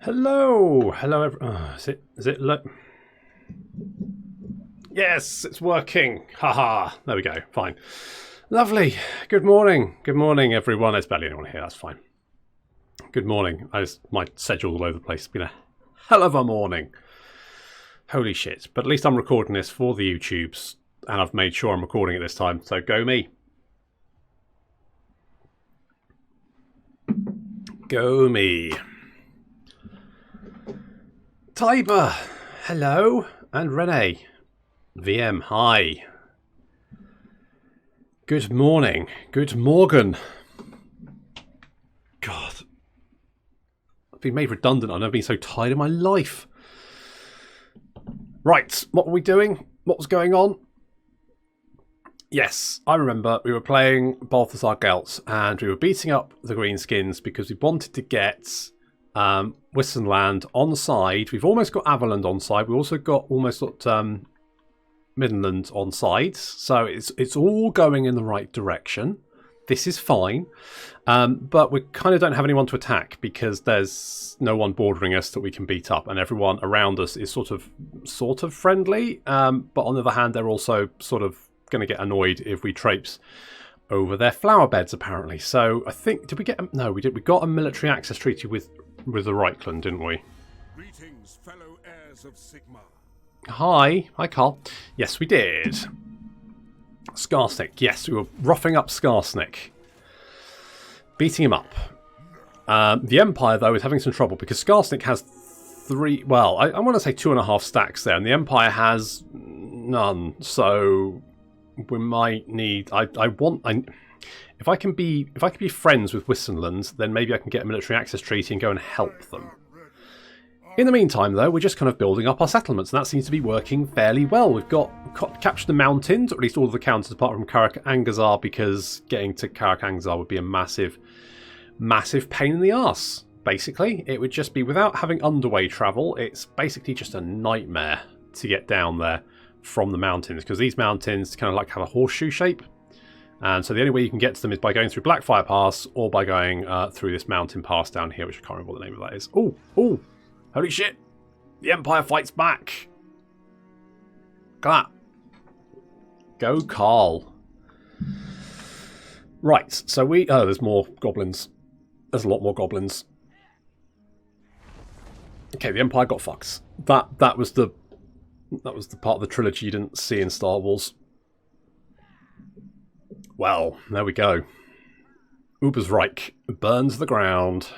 Hello, hello. Is it? Yes, it's working. Haha. There we go. Fine. Lovely. Good morning. Good morning, everyone. There's barely anyone here. That's fine. Good morning. My schedule all over the place. It's been a hell of a morning. Holy shit. But at least I'm recording this for the YouTubes, and I've made sure I'm recording it this time. So go me. Go me. Tiber, hello, and Renee, VM, hi. Good morning, good morgen. God, I've been made redundant. I've never been so tired in my life. Right, what were we doing? What was going on? Yes, I remember we were playing Balthasar Gelt, and we were beating up the Greenskins because we wanted to get Wissenland on side. We've almost got Averland on side. We also almost got Midland on side. So it's all going in the right direction. This is fine. But we kind of don't have anyone to attack because there's no one bordering us that we can beat up, and everyone around us is sort of friendly. But on the other hand, they're also sort of going to get annoyed if we traipse over their flower beds, apparently. So I think, did we get? No, we did. We got a military access treaty with the Reichland, didn't we? Greetings, fellow heirs of Sigma. Hi, Carl. Yes, we did. Skarsnik. Yes, we were roughing up Skarsnik, beating him up. The Empire, though, is having some trouble because Skarsnik has three. Well, I want to say 2.5 stacks there, and the Empire has none. So we might need. If I can be friends with Wissenland, then maybe I can get a military access treaty and go and help them. In the meantime, though, we're just kind of building up our settlements, and that seems to be working fairly well. We've got captured the mountains, or at least all of the counters apart from Karak Angazar, because getting to Karak Angazar would be a massive pain in the arse. Basically, it would just be, without having underway travel, it's basically just a nightmare to get down there from the mountains, because these mountains kind of like have a horseshoe shape. And so the only way you can get to them is by going through Blackfire Pass or by going through this mountain pass down here, which I can't remember what the name of that is. Oh, holy shit. The Empire fights back. Look at that. Go Carl. Right, so there's more goblins. There's a lot more goblins. Okay, the Empire got fucked. That was the part of the trilogy you didn't see in Star Wars. Well, there we go. Ubersreich burns the ground.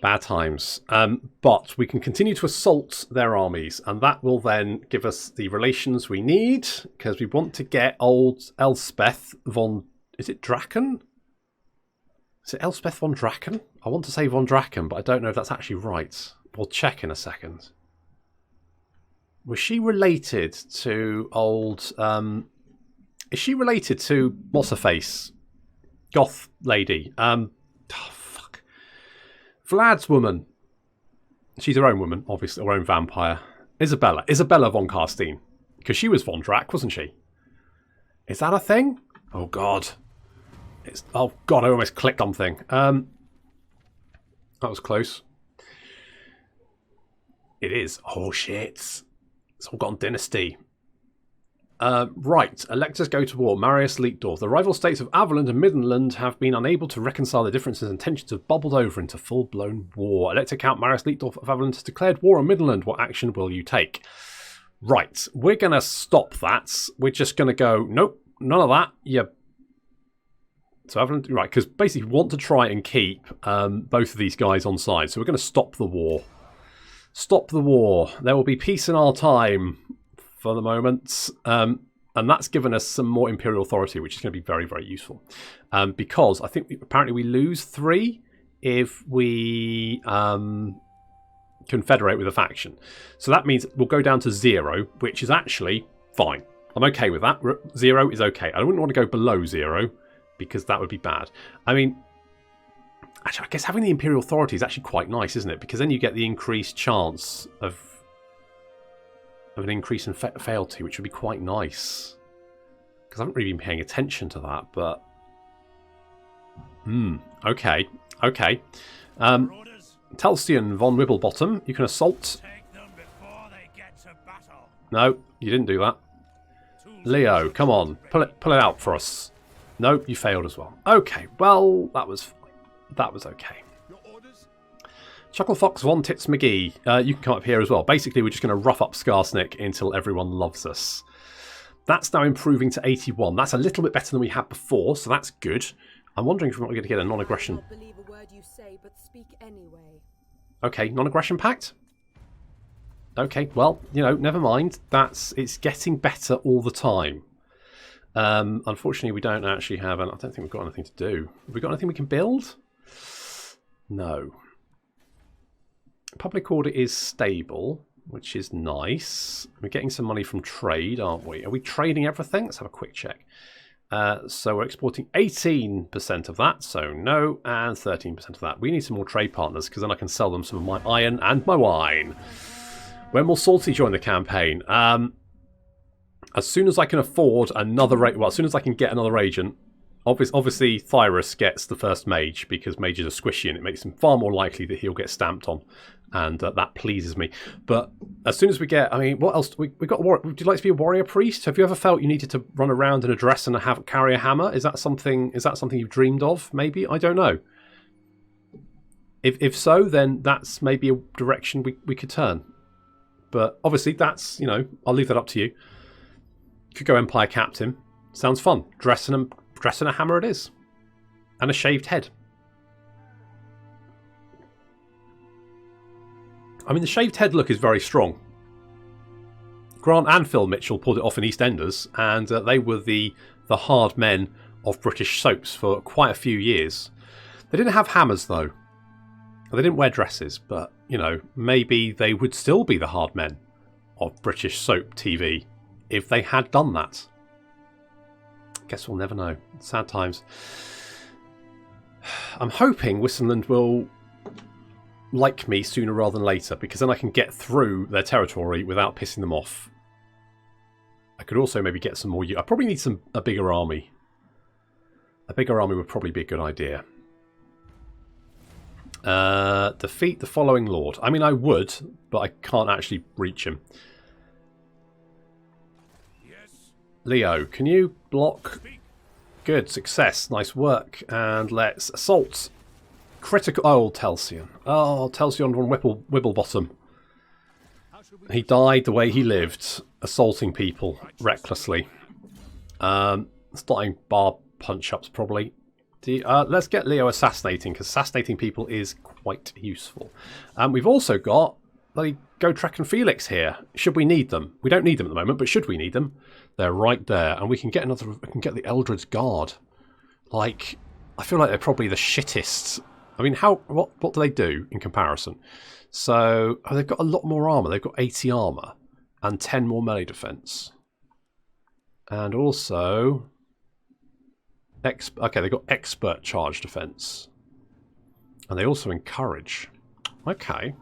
Bad times. But we can continue to assault their armies, and that will then give us the relations we need, because we want to get old Elspeth von... Is it Draken? Is it Elspeth von Draken? I want to say von Draken, but I don't know if that's actually right. We'll check in a second. Was she related to old... Is she related to what's-her-face? Goth lady. Fuck. Vlad's woman. She's her own woman, obviously, her own vampire. Isabella von Karstein. Because she was von Drac, wasn't she? Is that a thing? Oh, God. Oh, God, I almost clicked on thing. That was close. It is. Oh, shit. It's all gone dynasty. Right, electors go to war. Marius Leetdorf. The rival states of Averland and Midland have been unable to reconcile their differences and tensions have bubbled over into full-blown war. Elector Count Marius Leetdorf of Averland has declared war on Midland. What action will you take? Right, we're going to stop that. We're just going to go, nope, none of that. Yeah. So Averland, right, because basically we want to try and keep both of these guys on side. So we're going to stop the war. Stop the war. There will be peace in our time. For the moment, and that's given us some more Imperial authority, which is going to be very, very useful. Because I think apparently we lose 3 if we confederate with a faction. So that means we'll go down to 0, which is actually fine. I'm okay with that. 0 is okay. I wouldn't want to go below 0 because that would be bad. I mean, actually, I guess having the Imperial authority is actually quite nice, isn't it? Because then you get the increased chance of an increase in fealty, which would be quite nice. Because I haven't really been paying attention to that, but... Okay. Telsion von Wibblebottom, you can assault. Take them before they get to battle. No, you didn't do that. Leo, come on, pull it out for us. No, you failed as well. Okay, well, that was okay. Your orders? Chucklefox von Tits McGee, you can come up here as well. Basically, we're just going to rough up Skarsnik until everyone loves us. That's now improving to 81. That's a little bit better than we had before, so that's good. I'm wondering if we're not going to get a non-aggression. I believe a word you say, but speak anyway. Okay, non-aggression pact. Okay, well, you know, never mind. It's getting better all the time. Unfortunately, we don't actually have, and I don't think we've got anything to do. Have we got anything we can build? No. Public order is stable, which is nice. We're getting some money from trade, aren't we? Are we trading everything? Let's have a quick check. So we're exporting 18% of that, so no, and 13% of that. We need some more trade partners, because then I can sell them some of my iron and my wine. When will Salty join the campaign? As soon as I can afford another... Well, as soon as I can get another agent. Obviously, Thyrus gets the first mage, because mages are squishy, and it makes him far more likely that he'll get stamped on. And that pleases me. But as soon as we get... I mean, what else? We got a warrior. Would you like to be a warrior priest? Have you ever felt you needed to run around in a dress and carry a hammer? Is that something you've dreamed of? Maybe? I don't know. If so, then that's maybe a direction we could turn. But obviously, that's, you know, I'll leave that up to you. Could go Empire Captain. Sounds fun. Dress in a hammer it is. And a shaved head. I mean, the shaved head look is very strong. Grant and Phil Mitchell pulled it off in EastEnders, and they were the hard men of British soaps for quite a few years. They didn't have hammers, though. They didn't wear dresses, but, you know, maybe they would still be the hard men of British soap TV if they had done that. Guess we'll never know. Sad times. I'm hoping Wissenland will like me sooner rather than later, because then I can get through their territory without pissing them off. I could also maybe get some more... I probably need a bigger army. A bigger army would probably be a good idea. Defeat the following lord. I mean, I would, but I can't actually reach him. Yes. Leo, can you block? Good, success, nice work. And let's assault. Critical. Oh, Telsion. Oh, Telsion von Wibblebottom. He died the way he lived, assaulting people recklessly. Starting bar punch-ups, probably. Let's get Leo assassinating, because assassinating people is quite useful. We've also got bloody Gotrek and Felix here. Should we need them? We don't need them at the moment, but should we need them? They're right there, and we can get another. We can get the Eldred's Guard. Like, I feel like they're probably the shittest. I mean, what do they do in comparison? So, they've got a lot more armor. They've got 80 armor and 10 more melee defense, and also. Okay, they've got expert charge defense. And they also encourage. Okay.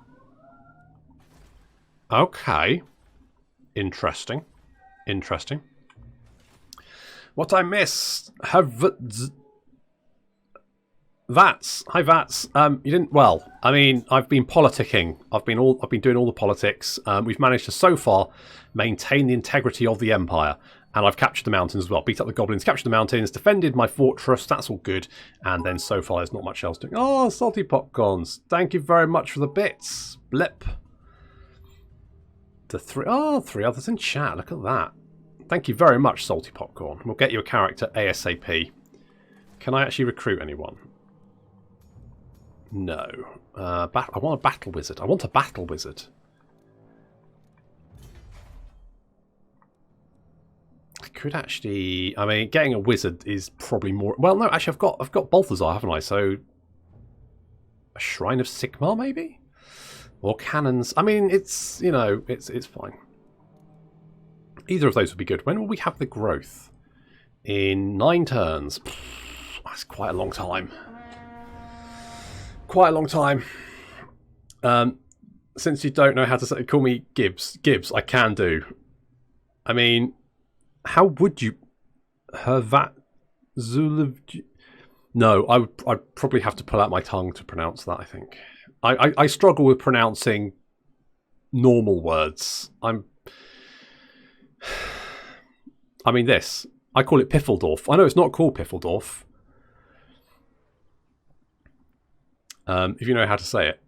Okay. Interesting. Interesting. What I missed. Vats. Hi, Vats. You didn't... Well, I mean, I've been politicking. I've been doing all the politics. We've managed to, so far, maintain the integrity of the Empire. And I've captured the mountains as well. Beat up the goblins, captured the mountains, defended my fortress. That's all good. And then so far, there's not much else doing. Oh, salty popcorns. Thank you very much for the bits. Blip. Three others in chat. Look at that. Thank you very much, salty popcorn. We'll get you a character ASAP. Can I actually recruit anyone? No. I want a battle wizard. I want a battle wizard. I could actually... I mean, getting a wizard is probably more... Well, no, actually, I've got Balthazar, haven't I? So... A Shrine of Sigmar, maybe? Or cannons. I mean, it's, you know, it's fine. Either of those would be good. When will we have the growth? In 9 turns. That's quite a long time. Quite a long time. Since you don't know how to say... Call me Gibbs. Gibbs, I can do. I mean... How would you... Hervat... Zulav... No, I'd probably have to pull out my tongue to pronounce that, I think. I struggle with pronouncing normal words. I mean this. I call it Piffeldorf. I know it's not called Piffeldorf. If you know how to say it.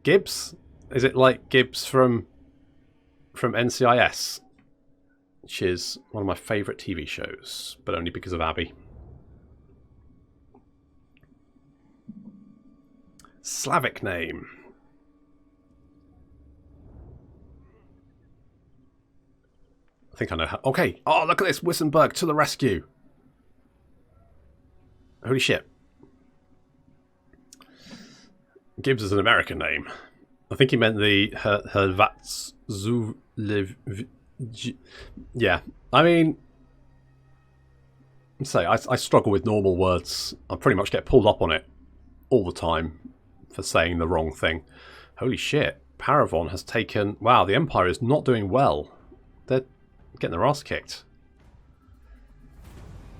Gibbs? Is it like Gibbs from NCIS? Which is one of my favourite TV shows, but only because of Abby. Slavic name. I think I know how. Okay. Oh, look at this. Wissenberg to the rescue. Holy shit. Gibbs is an American name. I think he meant the yeah. I mean, I struggle with normal words. I pretty much get pulled up on it all the time for saying the wrong thing. Holy shit. Paravon has taken... Wow, the Empire is not doing well. They're getting their ass kicked.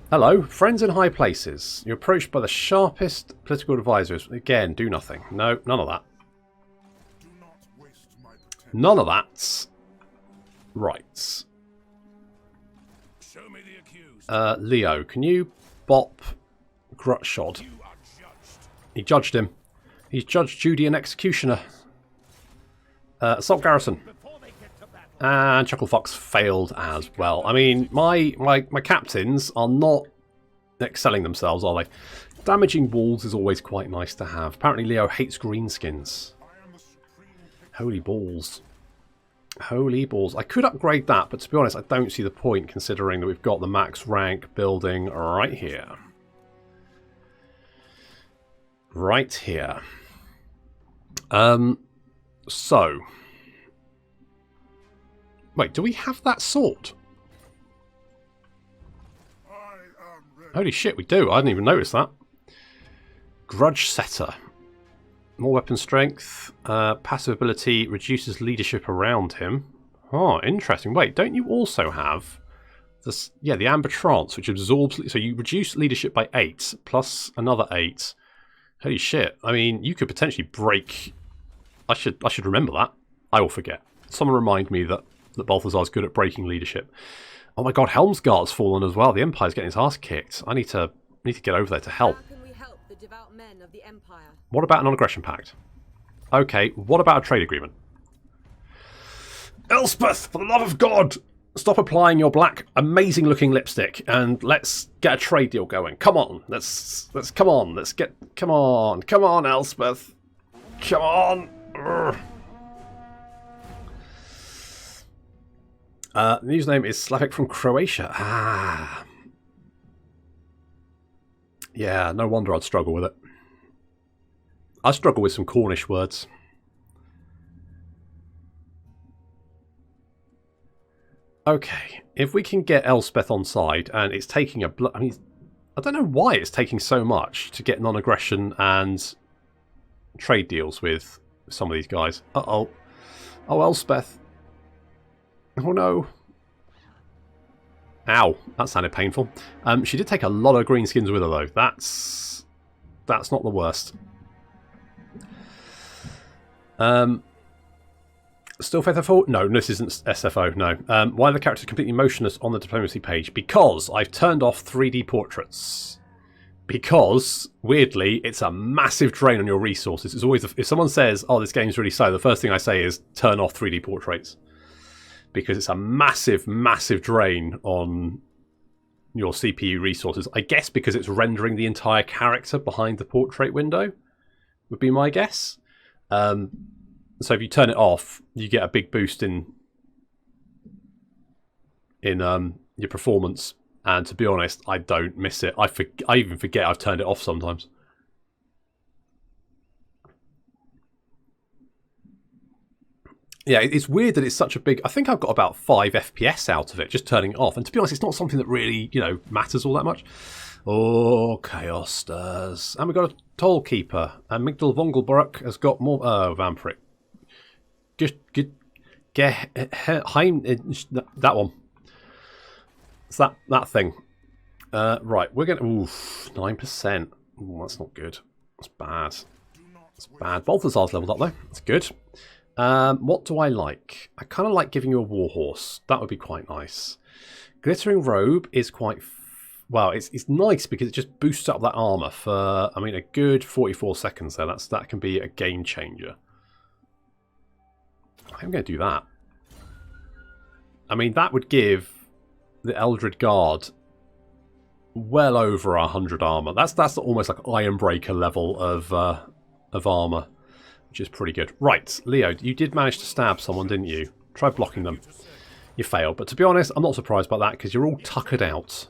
Hello, friends in high places. You're approached by the sharpest political advisors. Again, do nothing. No, none of that. None of that. Right. Show me the accused. Leo, can you bop Grutshod? You are judged. He judged him. He's Judge, Judy, and Executioner. Assault Garrison. And Chucklefox failed as well. I mean, my captains are not excelling themselves, are they? Damaging walls is always quite nice to have. Apparently Leo hates greenskins. Holy balls. Holy balls. I could upgrade that, but to be honest, I don't see the point considering that we've got the max rank building right here. Right here. So... Wait, do we have that sword? Holy shit, we do. I didn't even notice that. Grudge Setter. More weapon strength. Passive ability reduces leadership around him. Oh, interesting. Wait, don't you also have this? Yeah, the Amber Trance, which absorbs... So you reduce leadership by 8, plus another 8. Holy shit. I mean, you could potentially break... I should remember that. I will forget. Someone remind me that Balthazar's good at breaking leadership. Oh my god, Helmsgaard's fallen as well. The Empire's getting his ass kicked. I need to get over there to help. How can we help the devout men of the Empire? What about a non-aggression pact? Okay, what about a trade agreement? Elspeth, for the love of God! Stop applying your black, amazing-looking lipstick and let's get a trade deal going. Come on, come on, Elspeth. Come on. Urgh. The username is Slavic from Croatia. Ah. Yeah, no wonder I'd struggle with it. I struggle with some Cornish words. Okay, if we can get Elspeth on side, and it's taking a... I mean, I don't know why it's taking so much to get non-aggression and trade deals with some of these guys. Uh-oh. Oh, Elspeth. Oh no. Ow, that sounded painful. She did take a lot of greenskins with her though. That's not the worst. Still faithful? No, this isn't SFO, no. Why are the characters completely motionless on the diplomacy page? Because I've turned off 3D portraits. Because, weirdly, it's a massive drain on your resources. It's always, if someone says, oh, this game's really slow, the first thing I say is turn off 3D portraits. Because it's a massive, massive drain on your CPU resources. I guess because it's rendering the entire character behind the portrait window, would be my guess. So if you turn it off, you get a big boost in your performance. And to be honest, I don't miss it. I even forget I've turned it off sometimes. Yeah, it's weird that it's such a big... I think I've got about 5 FPS out of it, just turning it off. And to be honest, it's not something that really, matters all that much. Oh, chaos stirs. And we've got a toll keeper. And Migdal Vongelbrook has got more... Oh, Vampiric. That one. It's that thing. Right, we're going to... Oof, 9%. Ooh, that's not good. That's bad. It's bad. Balthazar's leveled up though. That's good. What do I like? I kind of like giving you a warhorse. That would be quite nice. Glittering robe is quite... well, it's nice because it just boosts up that armor for, I mean, a good 44 seconds there. That can be a game changer. I'm going to do that. I mean, that would give the Eldred Guard well over 100 armor. That's almost like Ironbreaker level of armor, which is pretty good. Right, Leo, you did manage to stab someone, didn't you? Try blocking them. You failed, but to be honest, I'm not surprised by that because you're all tuckered out.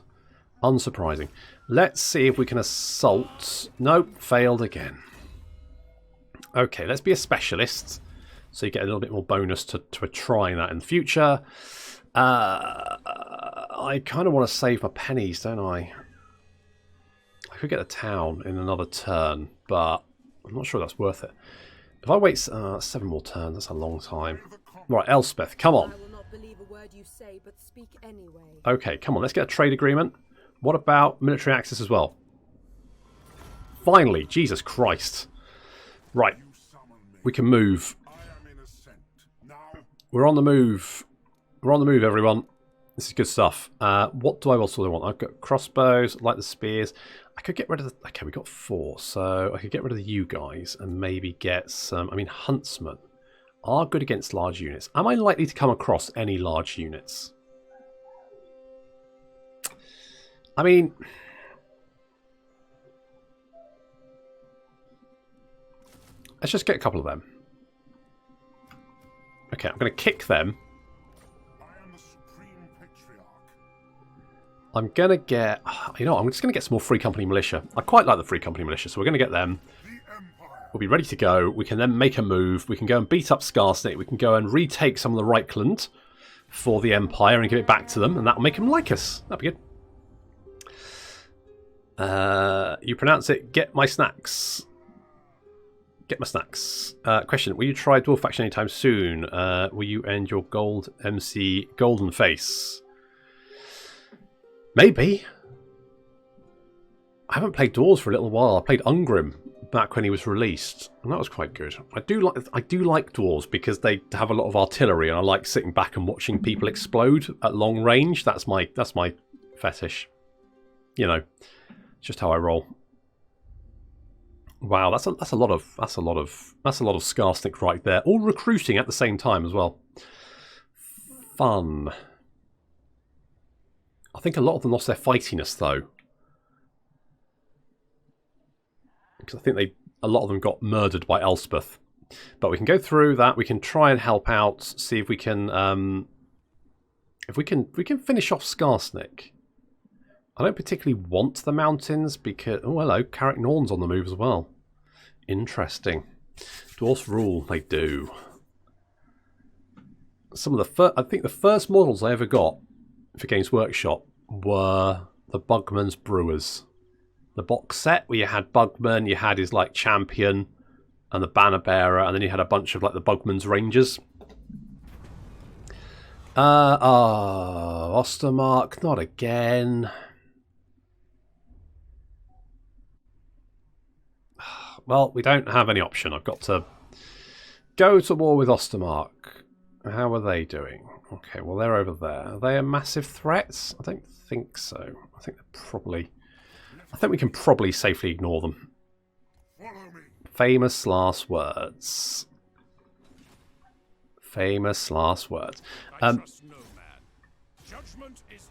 Unsurprising. Let's see if we can assault. Nope, failed again. Okay, let's be a specialist. So you get a little bit more bonus to trying that in the future. I kind of want to save my pennies, don't I? I could get a town in another turn, but I'm not sure that's worth it. If I wait 7 more turns, that's a long time. Right, Elspeth, come on. I will not believe a word you say, but speak anyway. Okay, come on, let's get a trade agreement. What about military access as well? Finally, Jesus Christ. Right, we can move. We're on the move. We're on the move, everyone. This is good stuff. What do I also want? I've got crossbows, like the spears. I could get rid of the... okay, we got 4, so I could get rid of you guys and maybe get some... I mean, huntsmen are good against large units. Am I likely to come across any large units? I mean... let's just get a couple of them. Okay, I'm going to kick them. I'm going to get... you know, I'm just going to get some more Free Company Militia. I quite like the Free Company Militia, so we're going to get them. We'll be ready to go. We can then make a move. We can go and beat up Skarsnik. We can go and retake some of the Reichland for the Empire and give it back to them, and that'll make them like us. That'll be good. You pronounce it, get my snacks. Get my snacks. Question, will you try Dwarf Faction anytime soon? Will you end your gold MC golden face? Maybe. I haven't played Dwarves for a little while. I played Ungrim back when he was released, and that was quite good. I do like Dwarves because they have a lot of artillery, and I like sitting back and watching people explode at long range. That's my fetish. You know, it's just how I roll. Wow, that's a lot of Skarsnik right there. All recruiting at the same time as well. Fun. I think a lot of them lost their fightiness though, because I think a lot of them got murdered by Elspeth. But we can go through that. We can try and help out. See if we can finish off Skarsnik. I don't particularly want the mountains because... oh, hello. Carrick Norn's on the move as well. Interesting. Dwarfs rule. They do. Some of the... I think the first models I ever got for Games Workshop were the Bugman's Brewers. The box set where you had Bugman, you had his like champion and the banner bearer, and then you had a bunch of like the Bugman's Rangers. Ostermark, not again. Well, we don't have any option. I've got to go to war with Ostermark. How are they doing? Okay, well, they're over there. Are they a massive threat? I don't think so. I think they're probably... I think we can probably safely ignore them. Famous last words. Famous last words.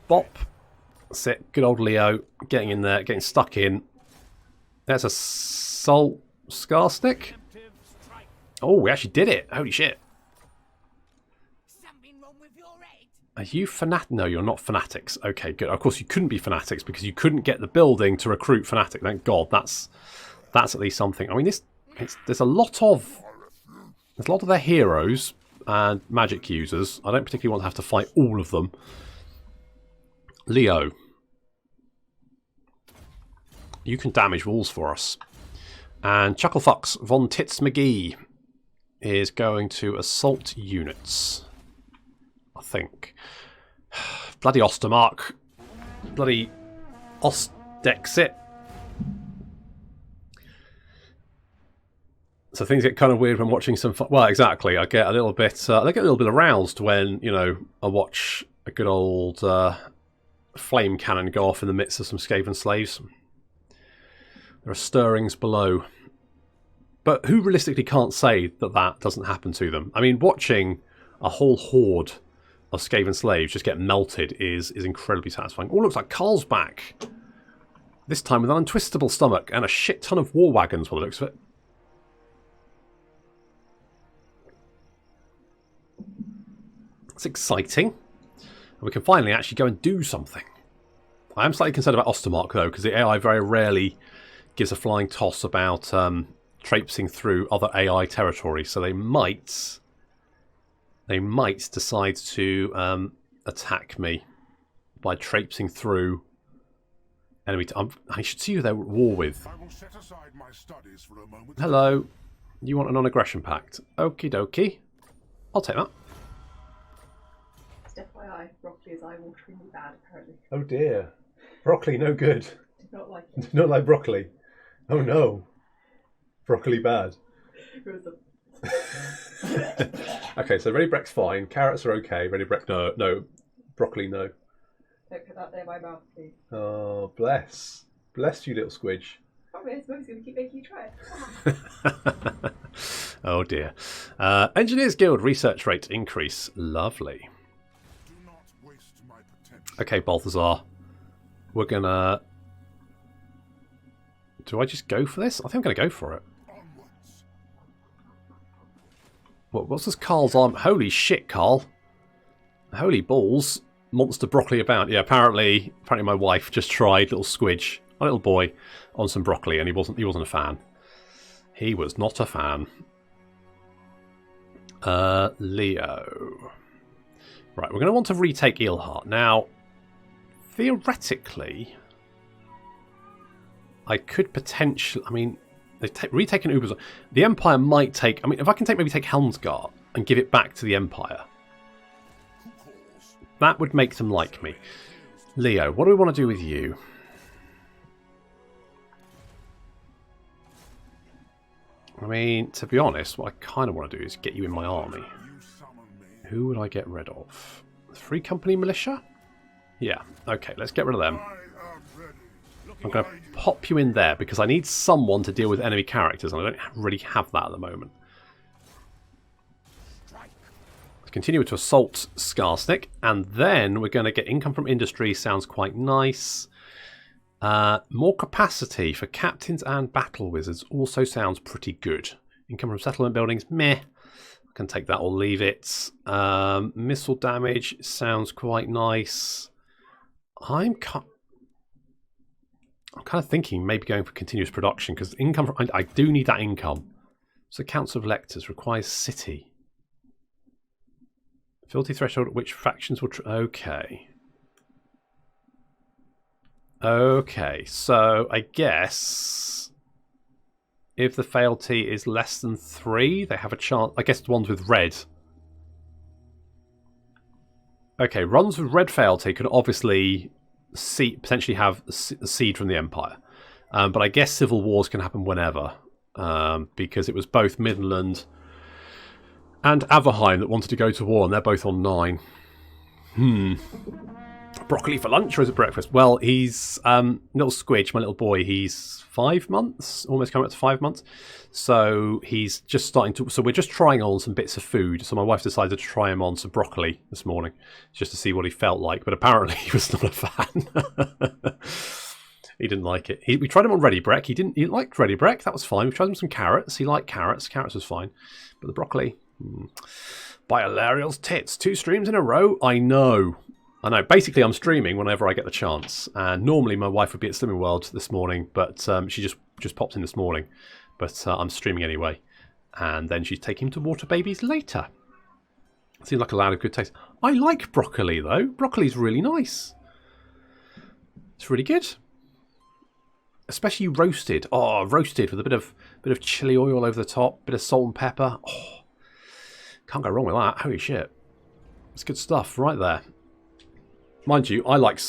Bop. That's it. Good old Leo. Getting in there. Getting stuck in. There's a Salt Skarsnik. Oh, we actually did it. Holy shit. Are you fanatic? No, you're not fanatics. Okay, good. Of course, you couldn't be fanatics because you couldn't get the building to recruit fanatic. Thank God. That's at least something. I mean, there's a lot of their heroes and magic users. I don't particularly want to have to fight all of them. Leo, you can damage walls for us. And Chucklefucks von Tits McGee is going to assault units. I think. Bloody Ostermark. Bloody Ostexit. So things get kind of weird when watching some. Well, exactly. I get a little bit. I get a little bit aroused when I watch a good old flame cannon go off in the midst of some Skaven slaves. There are stirrings below, but who realistically can't say that that doesn't happen to them? I mean, watching a whole horde of Skaven slaves just get melted is incredibly satisfying. Oh, looks like Carl's back. This time with an untwistable stomach and a shit ton of war wagons by the looks of it. It's exciting. We can finally actually go and do something. I am slightly concerned about Ostermark though, because the AI very rarely gives a flying toss about traipsing through other AI territory. So they might decide to attack me by traipsing through enemy. I should see who they're at war with. I will set aside my studies for a moment. Hello. You want a non-aggression pact? Okie dokie. I'll take that. FYI, broccoli is eye-wateringly bad, apparently. Oh dear. Broccoli, no good. Did not like it. Not like broccoli. Oh no. Broccoli bad. It was Okay, so ready breck's fine. Carrots are okay. Ready breck, no. Broccoli, no. Don't put that near my mouth, please. Oh, bless. Bless you, little squidge. Promise, Mum's going to keep making you try it. Oh dear. Engineers Guild research rate increase. Lovely. Do not waste my potential. Okay, Balthazar. We're gonna... Do I just go for this? I think I'm gonna go for it. Onwards. What's this Carl's arm? Holy shit, Carl. Holy balls. Monster broccoli about. Yeah, apparently my wife just tried little squidge, my little boy, on some broccoli, and he wasn't a fan. He was not a fan. Leo. Right, we're going to want to retake Eelheart. Now, theoretically, I could potentially... I mean, they've retaken Ubers. The Empire might take... I mean, if I can maybe take Helmsgard and give it back to the Empire, that would make them like me. Leo, what do we want to do with you? I mean, to be honest, what I kind of want to do is get you in my army. Who would I get rid of? Free Company Militia? Yeah, okay, let's get rid of them. I'm going to pop you in there because I need someone to deal with enemy characters, and I don't really have that at the moment. Let's continue to assault Skarsnik, and then we're going to get income from industry. Sounds quite nice. More capacity for captains and battle wizards also sounds pretty good. Income from settlement buildings, meh. I can take that or leave it. Missile damage sounds quite nice. I'm kind of thinking maybe going for continuous production because income from, I do need that income. So Council of Electors requires city. Fealty threshold at which factions will... Okay. Okay, so I guess if the fealty is less than 3, they have a chance. I guess the ones with red. Okay, runs with red fealty could obviously potentially have a siege from the Empire. But I guess civil wars can happen whenever. Because it was both Midland and Averheim that wanted to go to war, and they're both on 9. Broccoli for lunch, or is it breakfast? Well, he's little Squidge, my little boy. He's 5 months, almost coming up to 5 months. So he's just starting to. So we're just trying on some bits of food. So my wife decided to try him on some broccoli this morning, just to see what he felt like. But apparently he was not a fan. He didn't like it. We tried him on Ready Breck. He liked Ready Breck. That was fine. We tried him some carrots. He liked carrots. Carrots was fine. But the broccoli. By Alariel's tits. 2 streams in a row. I know. Basically, I'm streaming whenever I get the chance. And normally my wife would be at Slimming World this morning, but she just popped in this morning. But I'm streaming anyway. And then she's taking him to water babies later. Seems like a lad of good taste. I like broccoli, though. Broccoli's really nice. It's really good. Especially roasted. Oh, roasted with a bit of chili oil over the top. Bit of salt and pepper. Oh, can't go wrong with that. Holy shit. It's good stuff right there. Mind you, I like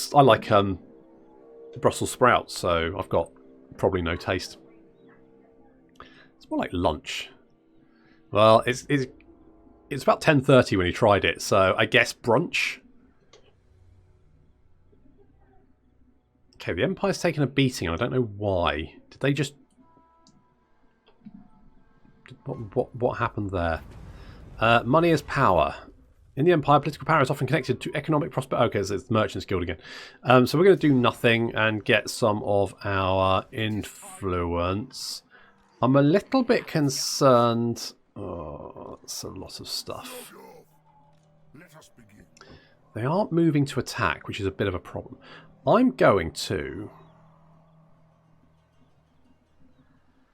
Brussels sprouts, so I've got probably no taste. It's more like lunch. Well, it's about 10:30 when he tried it, so I guess brunch. Okay, the Empire's taken a beating, and I don't know why. Did they just... What happened there? Money is power. In the Empire, political power is often connected to economic prosperity. Okay, so it's the Merchants Guild again. So we're going to do nothing and get some of our influence. I'm a little bit concerned. Oh, that's a lot of stuff. Let us begin. They aren't moving to attack, which is a bit of a problem. I'm going to...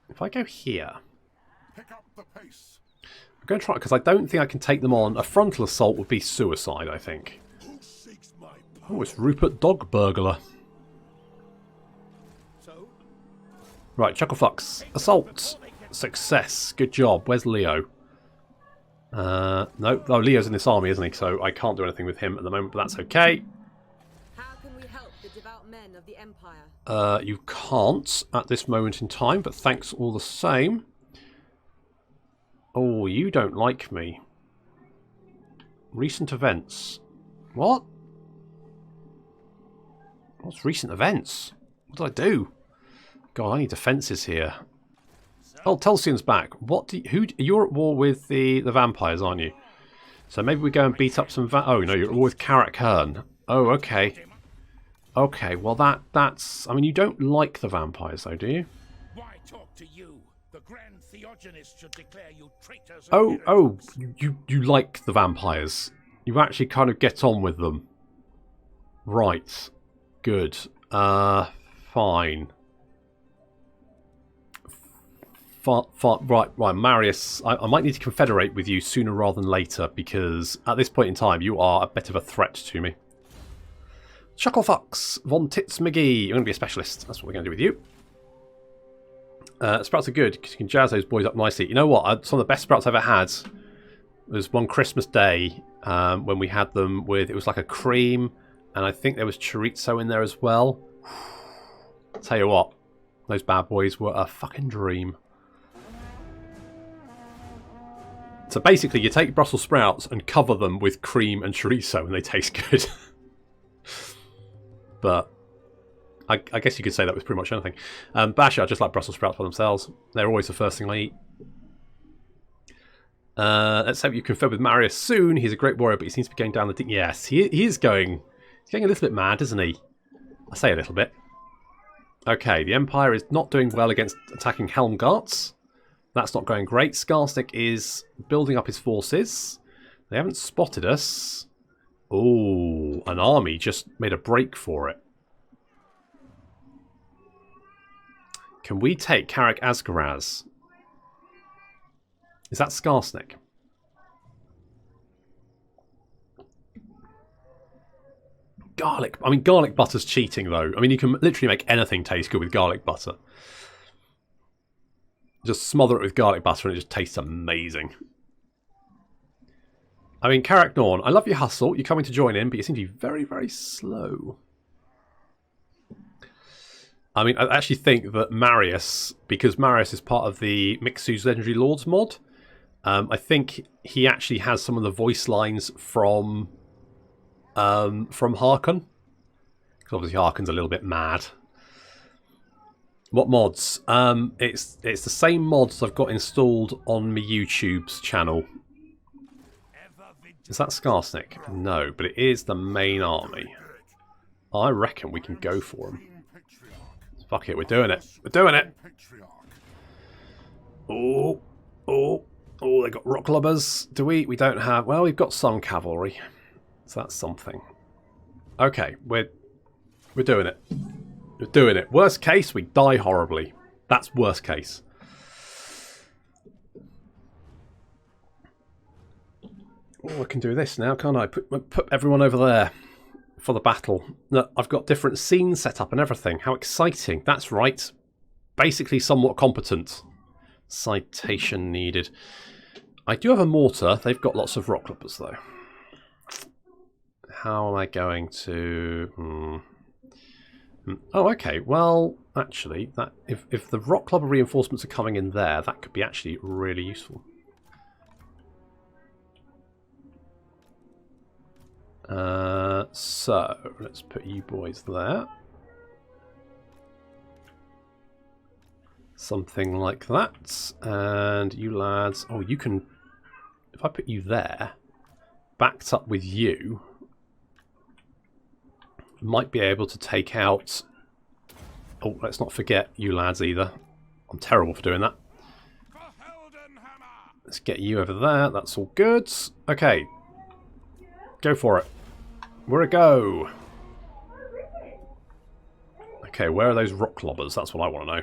If I go here... Pick up the pace. I'm going to try, because I don't think I can take them on. A frontal assault would be suicide, I think. Who seeks my power? Oh, it's Rupert Dog Burglar. So, Right, Chucklefucks. Assault. Success. Good job. Where's Leo? No. Oh, Leo's in this army, isn't he? So I can't do anything with him at the moment, but that's okay. How can we help the devout men of the Empire? You can't at this moment in time, but thanks all the same. Oh, you don't like me. Recent events. What? What's recent events? What did I do? God, I need defences here. Oh, Telsion's back. What do you, you're at war with the vampires, aren't you? So maybe we go and beat up some oh no, you're at war with Karak Hearn. Oh, okay. Okay, well that's I mean, you don't like the vampires though, do you? Why talk to you? The Grand Theogenist should declare you traitors. Oh, you like the vampires. You actually kind of get on with them. Right. Good. Fine. Right, Marius, I might need to confederate with you sooner rather than later, because at this point in time, you are a bit of a threat to me. Chucklefucks, Von Tits McGee, you're going to be a specialist. That's what we're going to do with you. Sprouts are good, because you can jazz those boys up nicely. You know what? Some of the best sprouts I've ever had was one Christmas day when we had them with, it was like a cream, and I think there was chorizo in there as well. I'll tell you what, those bad boys were a fucking dream. So basically, you take Brussels sprouts and cover them with cream and chorizo, and they taste good. But I guess you could say that was pretty much anything. Basha, I just like Brussels sprouts by themselves. They're always the first thing I eat. Let's hope you confer with Marius soon. He's a great warrior, but he seems to be going down the... Yes, he is going... He's getting a little bit mad, isn't he? I say a little bit. Okay, the Empire is not doing well against attacking Helmgarts. That's not going great. Skarsnik is building up his forces. They haven't spotted us. Oh, an army just made a break for it. Can we take Karak Asgaraz? Is that Skarsnik? Garlic. I mean, garlic butter's cheating, though. I mean, you can literally make anything taste good with garlic butter. Just smother it with garlic butter and it just tastes amazing. I mean, Karak Norn, I love your hustle. You're coming to join in, but you seem to be very, very slow. I mean, I actually think that Marius, because Marius is part of the Mixu's Legendary Lords mod, I think he actually has some of the voice lines from Harkon. Because obviously Harkon's a little bit mad. What mods? It's the same mods I've got installed on my YouTube's channel. Is that Skarsnik? No, but it is the main army. I reckon we can go for him. Fuck it, we're doing it. We're doing it. Oh, they got rock lobbers. Do we? We don't have... Well, we've got some cavalry. So that's something. Okay, we're doing it. We're doing it. Worst case, we die horribly. That's worst case. Oh, I can do this now, can't I? Put everyone over there for the battle. Look, I've got different scenes set up and everything. How exciting. That's right. Basically somewhat competent. Citation needed. I do have a mortar. They've got lots of rock clippers, though. How am I going to... Oh, okay. Well, actually, that if the rock clubber reinforcements are coming in there, that could be actually really useful. So, let's put you boys there. Something like that. And you lads... Oh, you can... If I put you there, backed up with you, might be able to take out... Oh, let's not forget you lads either. I'm terrible for doing that. Let's get you over there. That's all good. Okay. Go for it. Where it go? Okay, where are those rock clobbers? That's what I want to know.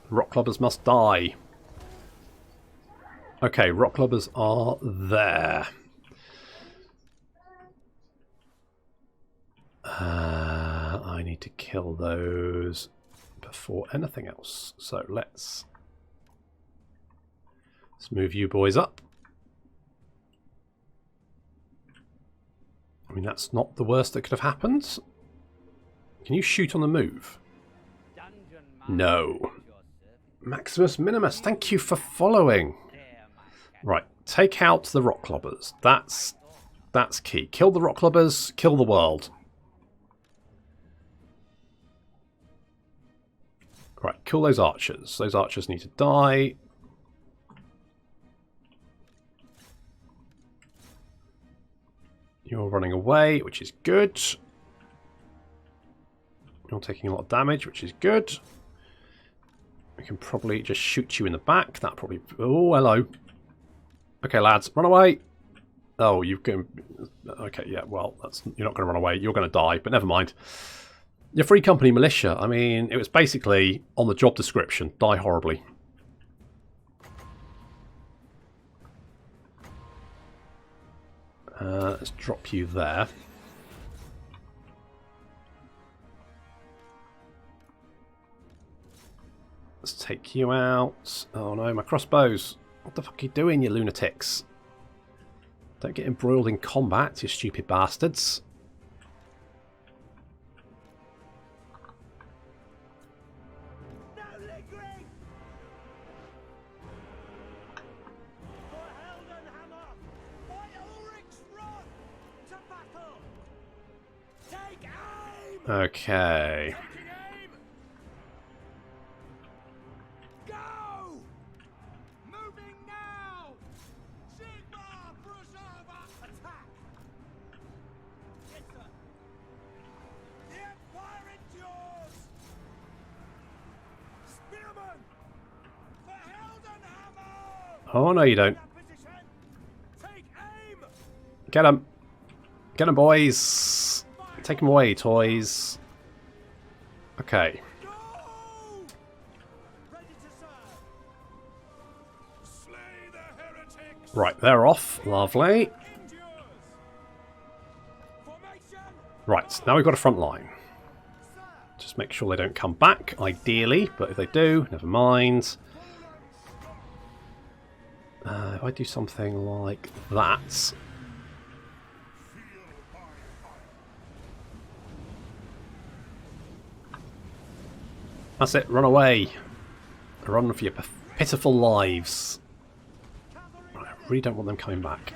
Rock clobbers must die. Okay, rock clobbers are there. I need to kill those before anything else. So let's move you boys up. I mean, that's not the worst that could have happened. Can you shoot on the move? No. Maximus Minimus, thank you for following. Right, take out the rock clobbers. That's key. Kill the rock clobbers, kill the world. Right, kill those archers. Those archers need to die. You're running away, which is good. You're taking a lot of damage, which is good. We can probably just shoot you in the back. That probably... Oh, hello. Okay, lads, run away. Oh, you can... Okay, yeah, well, you're not going to run away. You're going to die, but never mind. Your Free Company militia, I mean, it was basically on the job description. Die horribly. Let's drop you there. Let's take you out. Oh no, my crossbows. What the fuck are you doing, you lunatics? Don't get embroiled in combat, you stupid bastards. Okay. Go! Moving now! Sigma Preserver attack! Yes, sir. The Empire endures! Spearman! For Heldenhammer! Oh no, you don't. Take aim! Get him! Get him, boys! Take them away, toys. Okay. Right, they're off. Lovely. Right, now we've got a front line. Just make sure they don't come back, ideally. But if they do, never mind. If I do something like that... That's it, run away. Run for your pitiful lives. Right, I really don't want them coming back.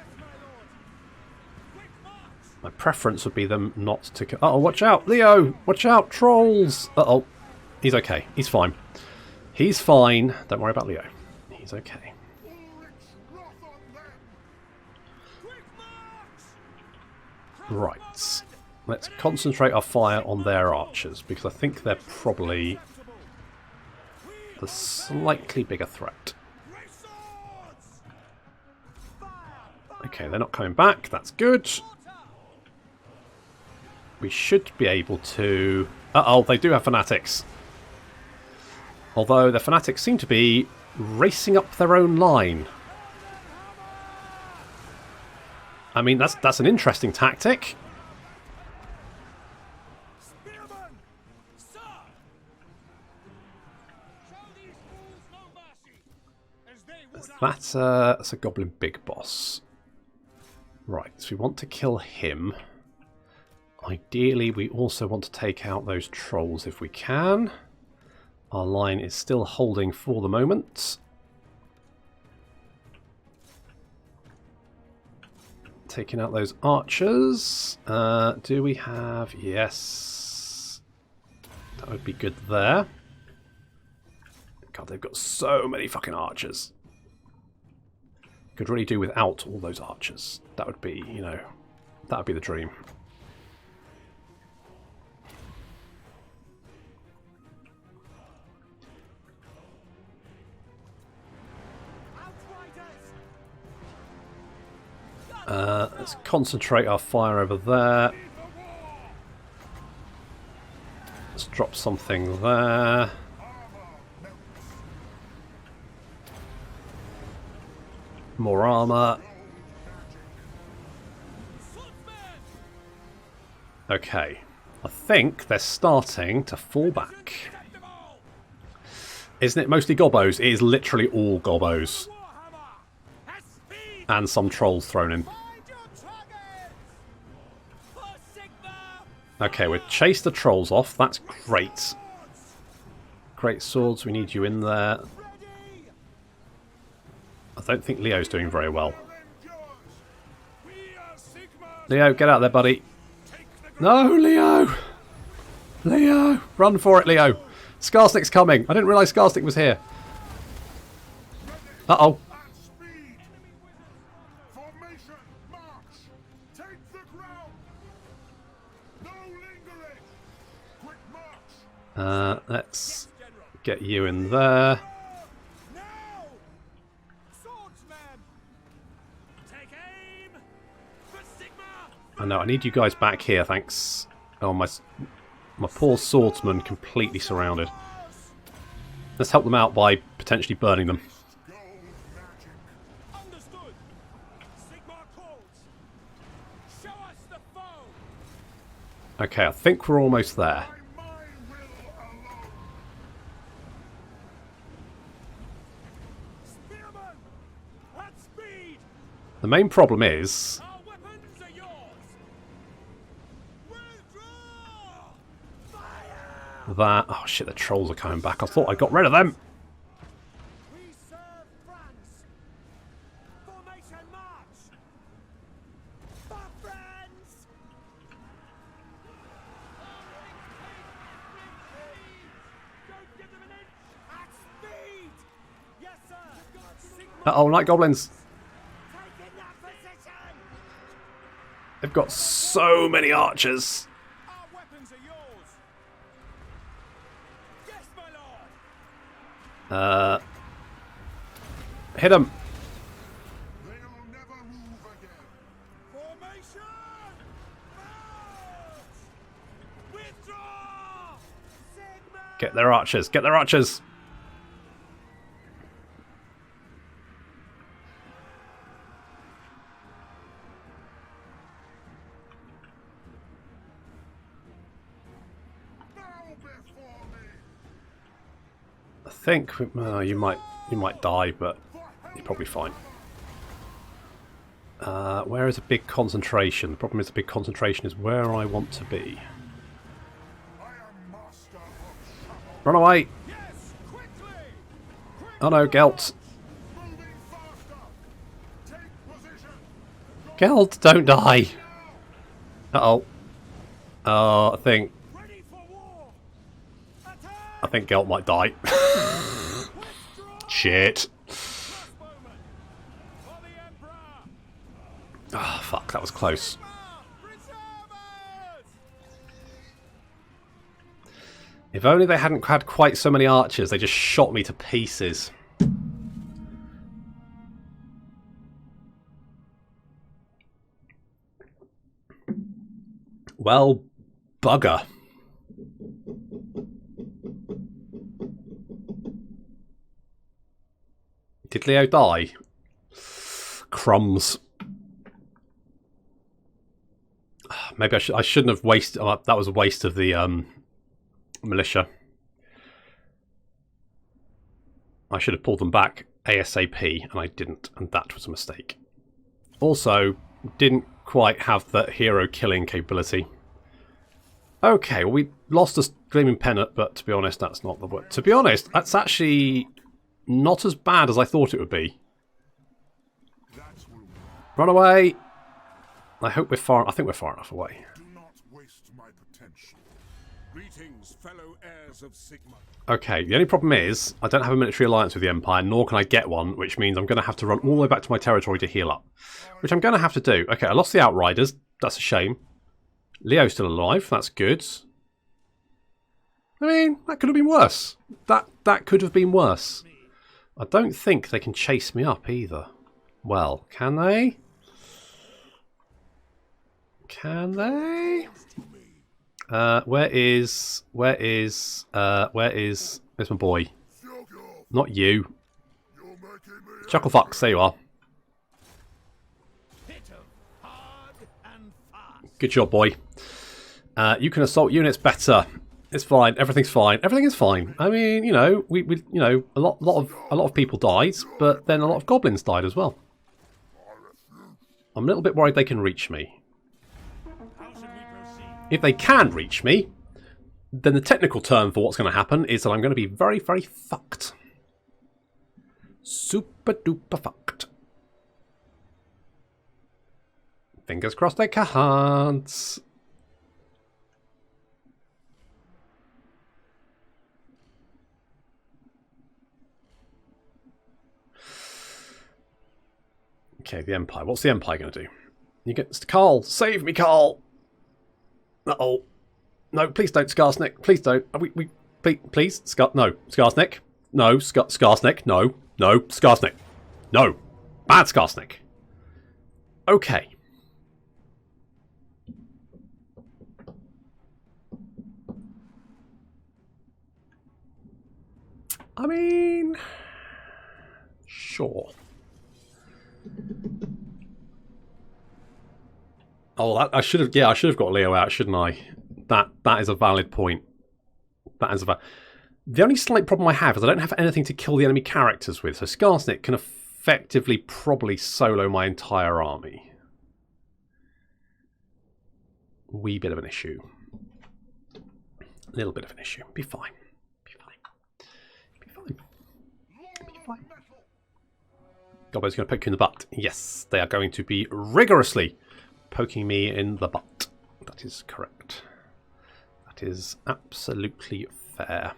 My preference would be them not to... Uh-oh, watch out, Leo! Watch out, trolls! Uh-oh. He's okay, he's fine. He's fine. Don't worry about Leo. He's okay. Right. Let's concentrate our fire on their archers, because I think they're probably... the slightly bigger threat. Okay, they're not coming back. That's good. We should be able to... Uh-oh, they do have fanatics. Although the fanatics seem to be racing up their own line. I mean, that's an interesting tactic. That's a goblin big boss. Right, so we want to kill him. Ideally, we also want to take out those trolls if we can. Our line is still holding for the moment. taking out those archers. Do we have... Yes. That would be good there. God, they've got so many fucking archers. Could really do without all those archers. That would be, you know, that would be the dream. Let's concentrate our fire over there. Let's drop something there. More armor. Okay. I think they're starting to fall back. Isn't it mostly gobbos? It is literally all gobbos. And some trolls thrown in. Okay, we've chased the trolls off. That's great. Great swords, we need you in there. I don't think Leo's doing very well. Leo, get out there, buddy. No, Leo! Leo! Run for it, Leo! Skarsnik's coming! I didn't realise Skarsnik was here. Uh-oh. Let's get you in there. I know, I need you guys back here, thanks. Oh, my poor swordsman completely surrounded. Let's help them out by potentially burning them. Okay, I think we're almost there. The main problem is that... Oh shit, the trolls are coming back. I thought I got rid of them. Uh-oh, night goblins. They've got so many archers. Hit him. Get their archers. Get their archers. I think you might die, but you're probably fine. Where is a big concentration? The problem is a big concentration is where I want to be. Run away! Oh no, Gelt! Gelt, don't die! Uh-oh. I think Gelt might die. Shit. Oh, fuck, that was close. If only they hadn't had quite so many archers, they just shot me to pieces. Well, bugger. Did Leo die? Crumbs. Maybe I shouldn't have wasted... that was a waste of the militia. I should have pulled them back ASAP, and I didn't, and that was a mistake. Also, didn't quite have that hero killing capability. Okay, well, we lost a Gleaming Pennant, but to be honest, that's not the word. To be honest, that's actually not as bad as I thought it would be. Run away! I hope we're far... I think we're far enough away. Do not waste my potential. Greetings, fellow heirs of Sigma. Okay, the only problem is I don't have a military alliance with the Empire, nor can I get one, which means I'm going to have to run all the way back to my territory to heal up. Which I'm going to have to do. Okay, I lost the Outriders. That's a shame. Leo's still alive. That's good. I mean, that could have been worse. That could have been worse. I don't think they can chase me up either. Well, can they? Can they? Where's my boy? Not you. Chucklefucks, there you are. Good job, boy. You can assault units better. It's fine. Everything's fine. Everything is fine. I mean, you know, we you know, a lot of people died, but then a lot of goblins died as well. I'm a little bit worried they can reach me. If they can reach me, then the technical term for what's going to happen is that I'm going to be very, very fucked. Super duper fucked. Fingers crossed they can't. Okay, the Empire. What's the Empire going to do? You get Carl. Save me, Carl. Uh-oh. No, please don't, Skarsnik. Please don't. Please, no, Skarsnik. No, Skarsnik. No, Skarsnik. No. Bad Skarsnik. Okay. I mean... Sure. Oh, I should have. Yeah, I should have got Leo out, shouldn't I? That is a valid point. That is the only slight problem I have is I don't have anything to kill the enemy characters with. So Skarsnik can effectively probably solo my entire army. Wee bit of an issue. A little bit of an issue. Be fine. Be fine. Be fine. Be fine. Gobbinz going to poke you in the butt. Yes, they are going to be rigorously poking me in the butt. That is correct. That is absolutely fair.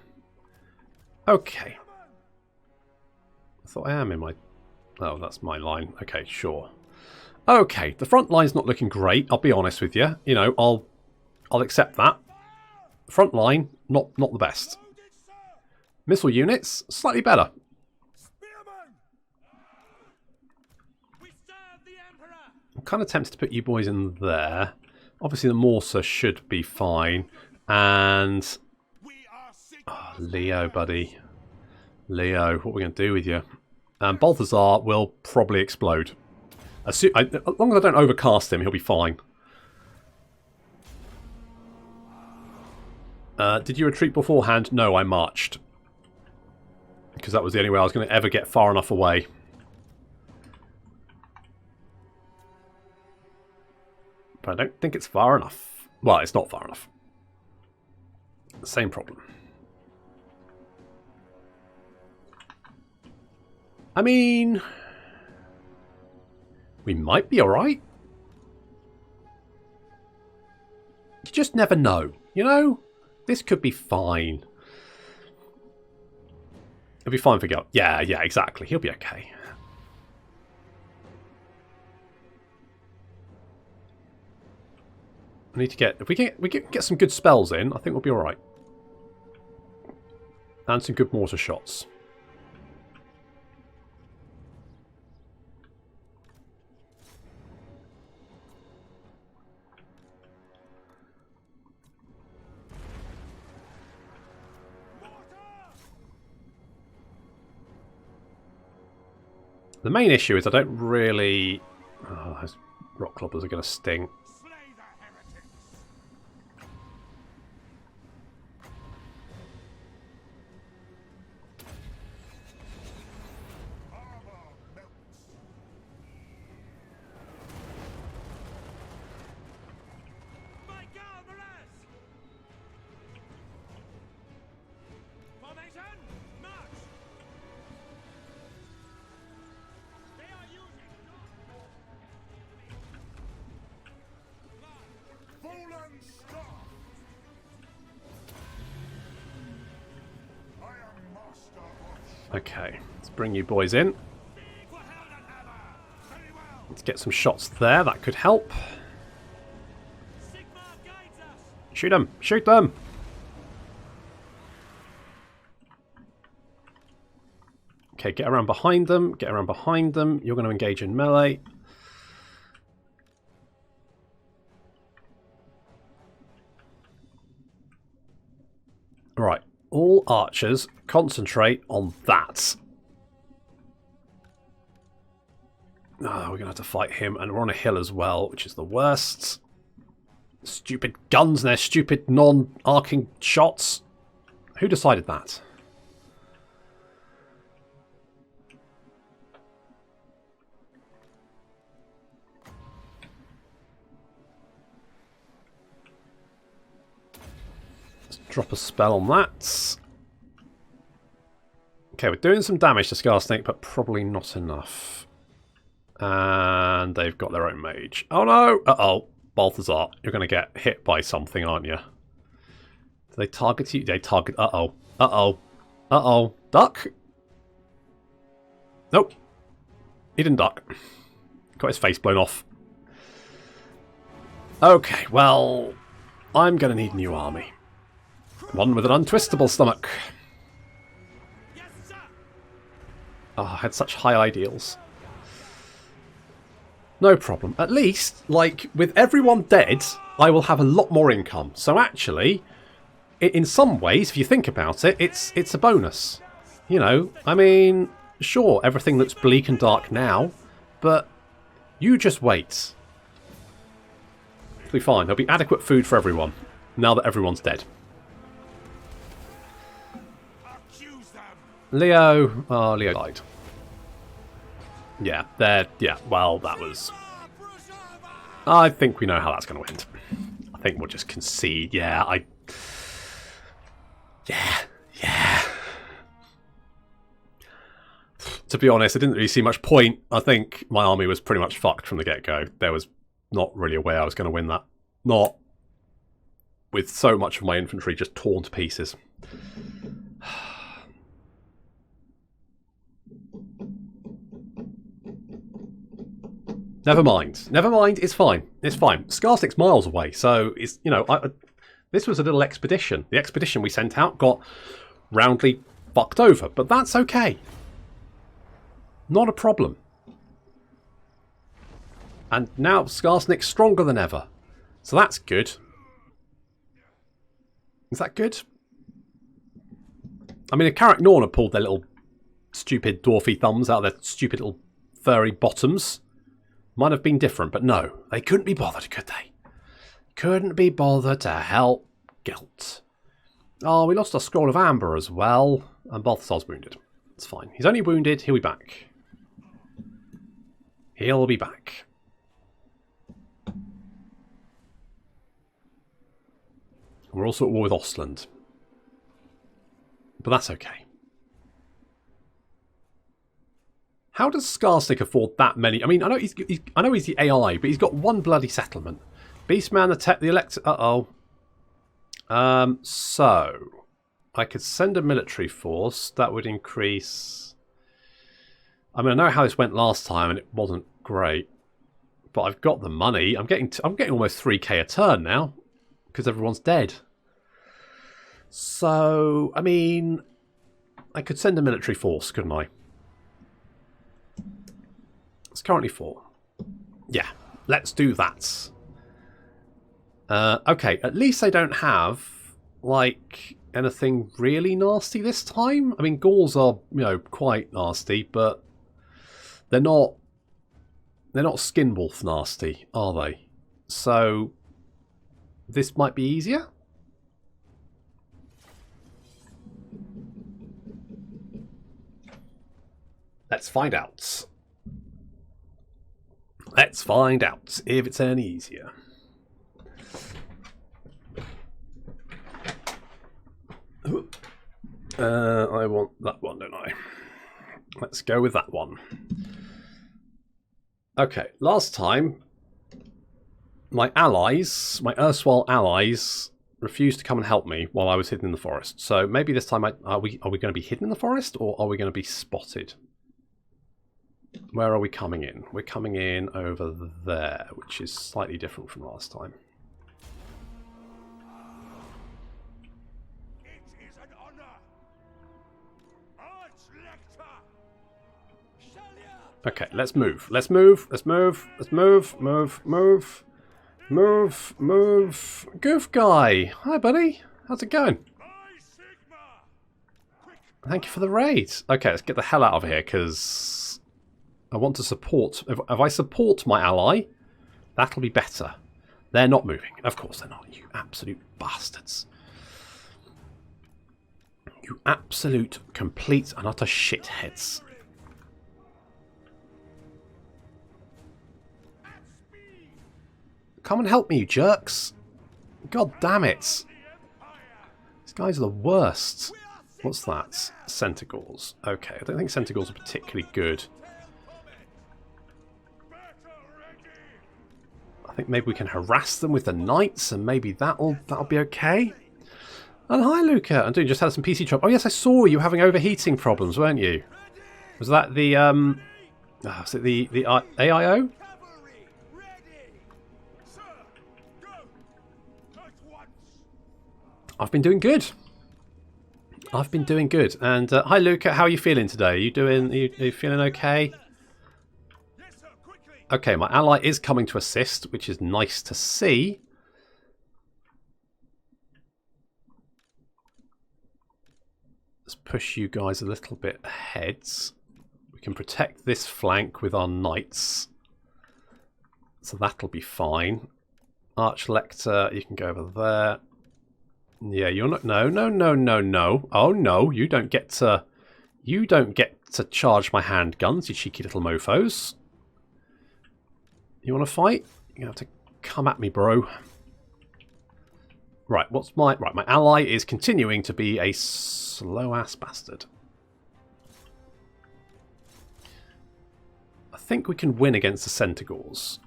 Okay. I thought I am in my... Oh, that's my line. Okay, sure. Okay, the front line's not looking great, I'll be honest with you. You know, I'll accept that. Front line, not the best. Missile units, slightly better. I'm kind of tempted to put you boys in there. Obviously the Morsa should be fine. And... Oh, Leo, buddy. Leo, what are we going to do with you? Balthazar will probably explode. As long as I don't overcast him, he'll be fine. Did you retreat beforehand? No, I marched. Because that was the only way I was going to ever get far enough away. But I don't think it's far enough. Well, it's not far enough. Same problem. I mean... we might be alright. You just never know, you know? This could be fine. It'll be fine for Gil. Yeah, exactly. He'll be okay. I need to get... If we get some good spells in, I think we'll be alright. And some good mortar shots. The main issue is I don't really... Oh, those rock clobbers are going to sting. Okay, let's bring you boys in. Let's get some shots there. That could help. Shoot them! Shoot them! Okay, get around behind them. Get around behind them. You're going to engage in melee. Right. All archers, concentrate on that. Oh, we're going to have to fight him. And we're on a hill as well, which is the worst. Stupid guns and their stupid non-arcing shots. Who decided that? Let's drop a spell on that. Okay, we're doing some damage to Skarsnik, but probably not enough. And they've got their own mage. Oh no! Uh-oh. Balthazar, you're going to get hit by something, aren't you? Do they target you? They target... Uh-oh. Uh-oh. Uh-oh. Duck? Nope. He didn't duck. Got his face blown off. Okay, well... I'm going to need a new army. One with an untwistable stomach. Oh, I had such high ideals. No problem. At least, like, with everyone dead, I will have a lot more income. So actually, in some ways, if you think about it, it's a bonus. You know, I mean, sure, everything looks bleak and dark now, but you just wait. It'll be fine. There'll be adequate food for everyone, now that everyone's dead. Leo... Oh, Leo died. Yeah, well, that was... I think we know how that's going to end. I think we'll just concede. Yeah. To be honest, I didn't really see much point. I think my army was pretty much fucked from the get-go. There was not really a way I was going to win that. Not with so much of my infantry just torn to pieces. Never mind. Never mind. It's fine. It's fine. Skarsnik's miles away, so it's, you know, this was a little expedition. The expedition we sent out got roundly fucked over, but that's okay. Not a problem. And now Skarsnik's stronger than ever, so that's good. Is that good? I mean, if Carrick Norna pulled their little stupid dwarfy thumbs out of their stupid little furry bottoms, might have been different, but no. They couldn't be bothered, could they? Couldn't be bothered to help Guilt. Oh, we lost our Scroll of Amber as well. And Balthazar's wounded. It's fine. He's only wounded. He'll be back. He'll be back. We're also at war with Ostland. But that's okay. How does Skarsnik afford that many? I mean, I know he's the AI, but he's got one bloody settlement. Beastman, the Elector... Uh-oh. So... I could send a military force. That would increase... I mean, I know how this went last time, and it wasn't great. But I've got the money. I'm getting almost 3k a turn now. Because everyone's dead. So, I mean... I could send a military force, couldn't I? It's currently 4. Yeah, let's do that. Okay, at least they don't have, like, anything really nasty this time. I mean, Gauls are, you know, quite nasty, but they're not Skinwolf nasty, are they? So, this might be easier? Let's find out. Let's find out if it's any easier. I want that one, don't I? Let's go with that one. Okay, last time, my allies, my erstwhile allies, refused to come and help me while I was hidden in the forest. So maybe this time, are we going to be hidden in the forest, or are we going to be spotted? Where are we coming in? We're coming in over there, which is slightly different from last time. It is an honor. Okay, let's move. Let's move. Let's move. Let's move. Move. Move. Move. Move. Goof guy. Hi, buddy. How's it going? Thank you for the raid. Okay, let's get the hell out of here, because I want to support... If I support my ally, that'll be better. They're not moving. Of course they're not. You absolute bastards. You absolute, complete and utter shitheads. Come and help me, you jerks. God damn it. These guys are the worst. What's that? Centigores. Okay, I don't think Centigores are particularly good. I think maybe we can harass them with the knights, and maybe that'll be okay. And hi, Luca. I'm doing just had some PC trouble. Oh yes, I saw you having overheating problems, weren't you? Was that the was it the AIO? I've been doing good. I've been doing good. And hi, Luca. How are you feeling today? Are you feeling okay? Okay, my ally is coming to assist, which is nice to see. Let's push you guys a little bit ahead. We can protect this flank with our knights. So that'll be fine. Archlector, you can go over there. Yeah, you're not... No, no, no, no, no. Oh, no, you don't get to... You don't get to charge my handguns, you cheeky little mofos. You want to fight? You're going to have to come at me, bro. Right, what's my... Right, my ally is continuing to be a slow-ass bastard. I think we can win against the Centigores.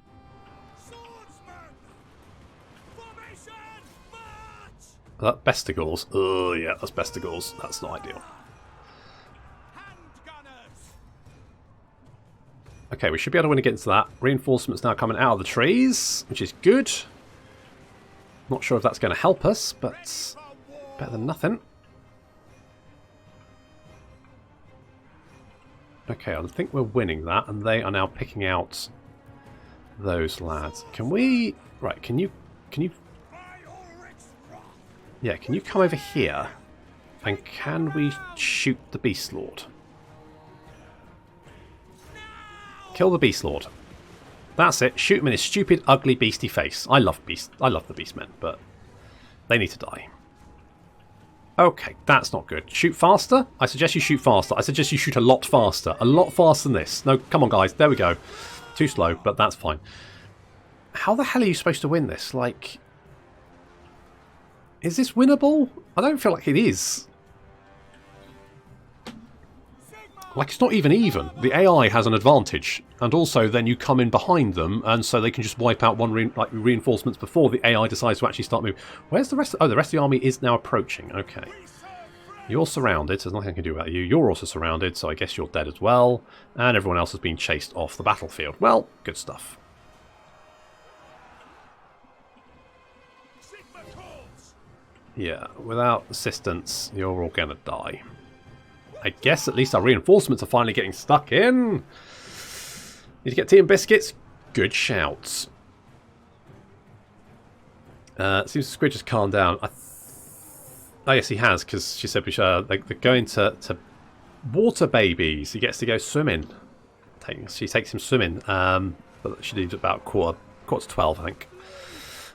That Bestigors. Oh, yeah, that's Bestigors. That's not ideal. Okay, we should be able to win against that. Reinforcements now coming out of the trees, which is good. Not sure if that's going to help us, but better than nothing. Okay, I think we're winning that, and they are now picking out those lads. Can we... Right, can you... Yeah, can you come over here? And can we shoot the Beast Lord? Kill the Beast Lord. That's it. Shoot him in his stupid, ugly, beastie face. I love the Beastmen, but they need to die. Okay, that's not good. Shoot faster? I suggest you shoot faster. I suggest you shoot a lot faster. A lot faster than this. No, come on, guys. There we go. Too slow, but that's fine. How the hell are you supposed to win this? Like... Is this winnable? I don't feel like it is. Like, it's not even. The AI has an advantage. And also, then you come in behind them, and so they can just wipe out one reinforcements before the AI decides to actually start moving. Where's the rest? Oh, the rest of the army is now approaching. Okay. You're surrounded, so there's nothing I can do about you. You're also surrounded, so I guess you're dead as well. And everyone else has been chased off the battlefield. Well, good stuff. Yeah, without assistance, you're all going to die. I guess at least our reinforcements are finally getting stuck in. Need to get tea and biscuits? Good shouts. Seems Squidge has calmed down. Oh yes, he has, because she said they're going to water babies. He gets to go swimming. She takes him swimming. But she leaves about quarter to 12, I think.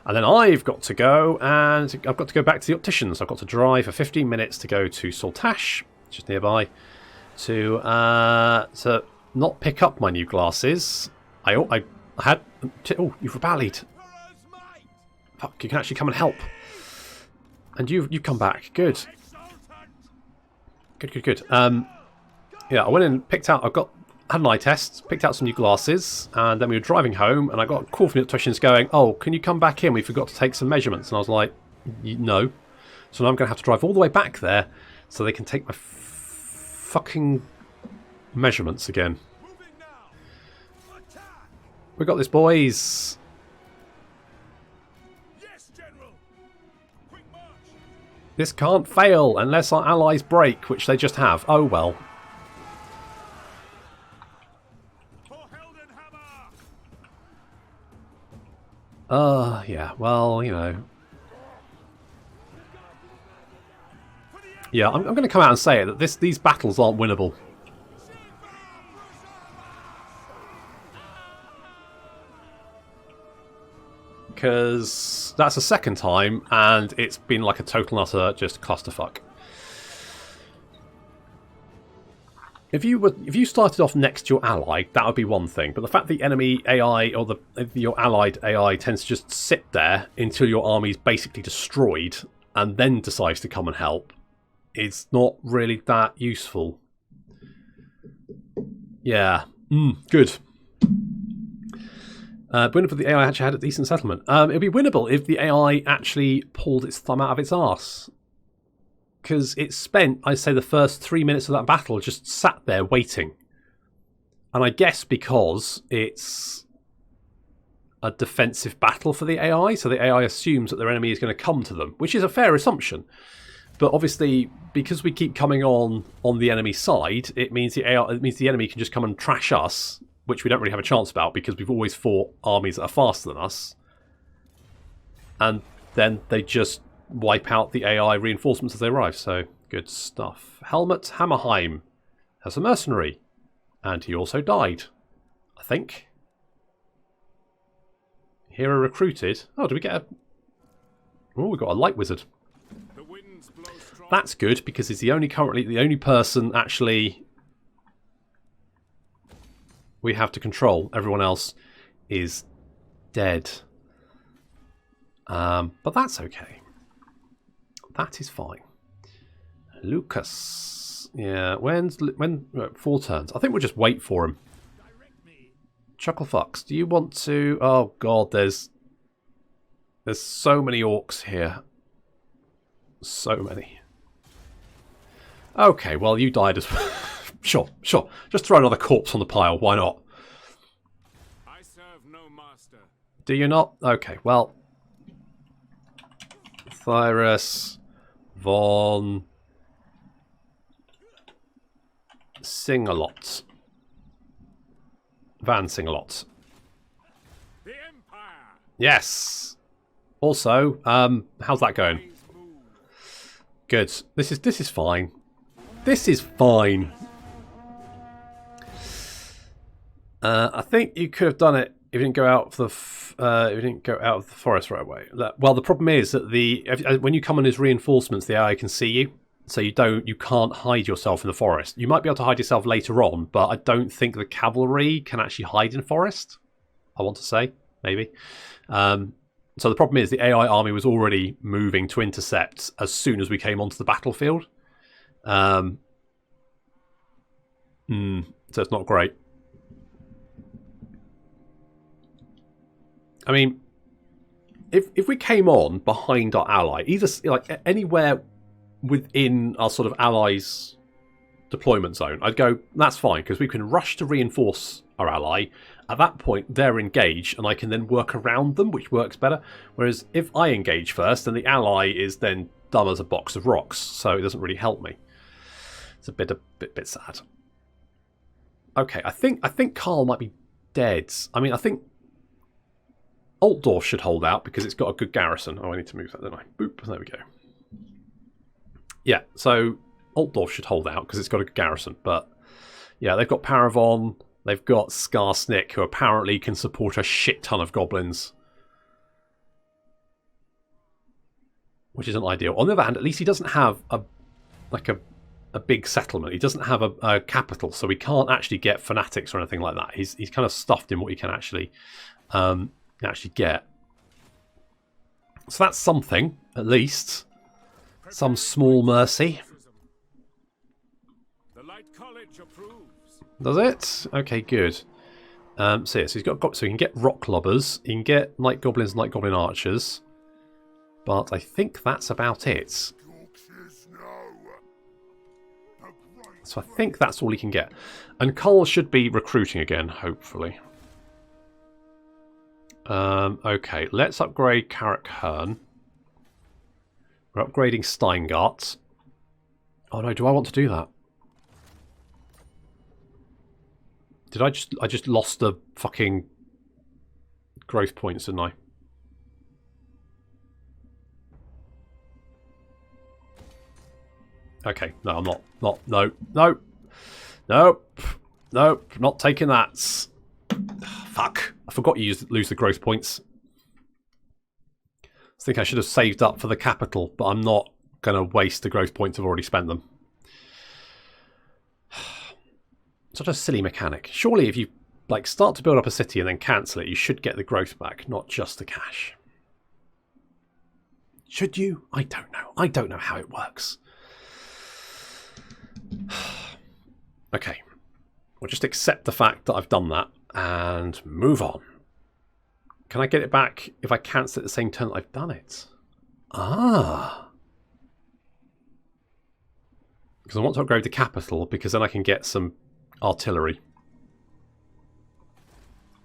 And then I've got to go, and I've got to go back to the opticians. I've got to drive for 15 minutes to go to Saltash, which is nearby, to not pick up my new glasses. I had... Oh, you've rebellied. Fuck, you can actually come and help. And you've come back. Good. Good. Yeah, I went and picked out... had an eye test, picked out some new glasses, and then we were driving home, and I got a call from the opticians going, oh, can you come back in? We forgot to take some measurements. And I was like, No. So now I'm going to have to drive all the way back there so they can take my fucking measurements again. We got this, boys. Yes, General. Quick march. This can't fail unless our allies break, which they just have. Oh well. Yeah, well, you know. Yeah, I'm going to come out and say it, that these battles aren't winnable. Because that's the second time, and it's been like a total and utter just clusterfuck. If you started off next to your ally, that would be one thing. But the fact the enemy AI or your allied AI tends to just sit there until your army's basically destroyed and then decides to come and help, is not really that useful. Yeah, good. Winnable if the AI actually had a decent settlement. It'd be winnable if the AI actually pulled its thumb out of its arse. Because it spent, I'd say, the first 3 minutes of that battle just sat there waiting. And I guess because it's a defensive battle for the AI, so the AI assumes that their enemy is going to come to them, which is a fair assumption. But obviously, because we keep coming on the enemy side, it means the enemy can just come and trash us, which we don't really have a chance about because we've always fought armies that are faster than us. And then they just wipe out the AI reinforcements as they arrive, so good stuff. Helmut Hammerheim has a mercenary, and he also died, I think. Hero recruited. Oh, did we get a... Oh, we got a light wizard. The winds blow strong. That's good, because he's currently the only person actually we have to control. Everyone else is dead. But that's okay. That is fine. Lucas. Yeah, when 4 turns. I think we'll just wait for him. Chucklefucks, do you want to... Oh god, there's so many orcs here. So many. Okay, well you died as well. Sure. Just throw another corpse on the pile, why not? I serve no master. Do you not? Okay, well... Thyrus... Von Sing-a-lot. Van Sing-a-lot. The Empire. Yes. Also, how's that going? Good. This is fine. This is fine. I think you could have done it if you didn't go out of the forest right away. Well, the problem is that when you come in as reinforcements, the AI can see you, so you can't hide yourself in the forest. You might be able to hide yourself later on, but I don't think the cavalry can actually hide in forest. I want to say maybe. So the problem is the AI army was already moving to intercept as soon as we came onto the battlefield. So it's not great. I mean, if we came on behind our ally, either like anywhere within our sort of allies' deployment zone, I'd go, that's fine, because we can rush to reinforce our ally. At that point, they're engaged, and I can then work around them, which works better. Whereas if I engage first, then the ally is then dumb as a box of rocks, so it doesn't really help me. It's a bit sad. Okay, I think Carl might be dead. I mean, I think Altdorf should hold out because it's got a good garrison. Oh, I need to move that, don't I? Boop, there we go. Yeah, so Altdorf should hold out because it's got a good garrison. But yeah, they've got Paravon, they've got Skarsnik, who apparently can support a shit ton of goblins, which isn't ideal. On the other hand, at least he doesn't have a big settlement. He doesn't have a capital, so we can't actually get fanatics or anything like that. He's kind of stuffed in what he can actually get. So that's something, at least. Some small mercy. The Light College approves. Does it? Okay, good. So he can get rock lobbers, he can get night goblins, night goblin archers. But I think that's about it. So I think that's all he can get. And Cole should be recruiting again, hopefully. Okay, let's upgrade Carrick Hearn. We're upgrading Steingart. Oh no, do I want to do that? Did I just lost the fucking growth points, didn't I? Okay, no, I'm not. Nope, not taking that. Fuck, I forgot you lose the growth points. I think I should have saved up for the capital, but I'm not going to waste the growth points. I've already spent them. Such a silly mechanic. Surely if you like start to build up a city and then cancel it, you should get the growth back, not just the cash. Should you? I don't know. I don't know how it works. Okay. We'll just accept the fact that I've done that and move on. Can I get it back if I cancel it at the same turn that I've done it? Ah. Because I want to upgrade the capital because then I can get some artillery.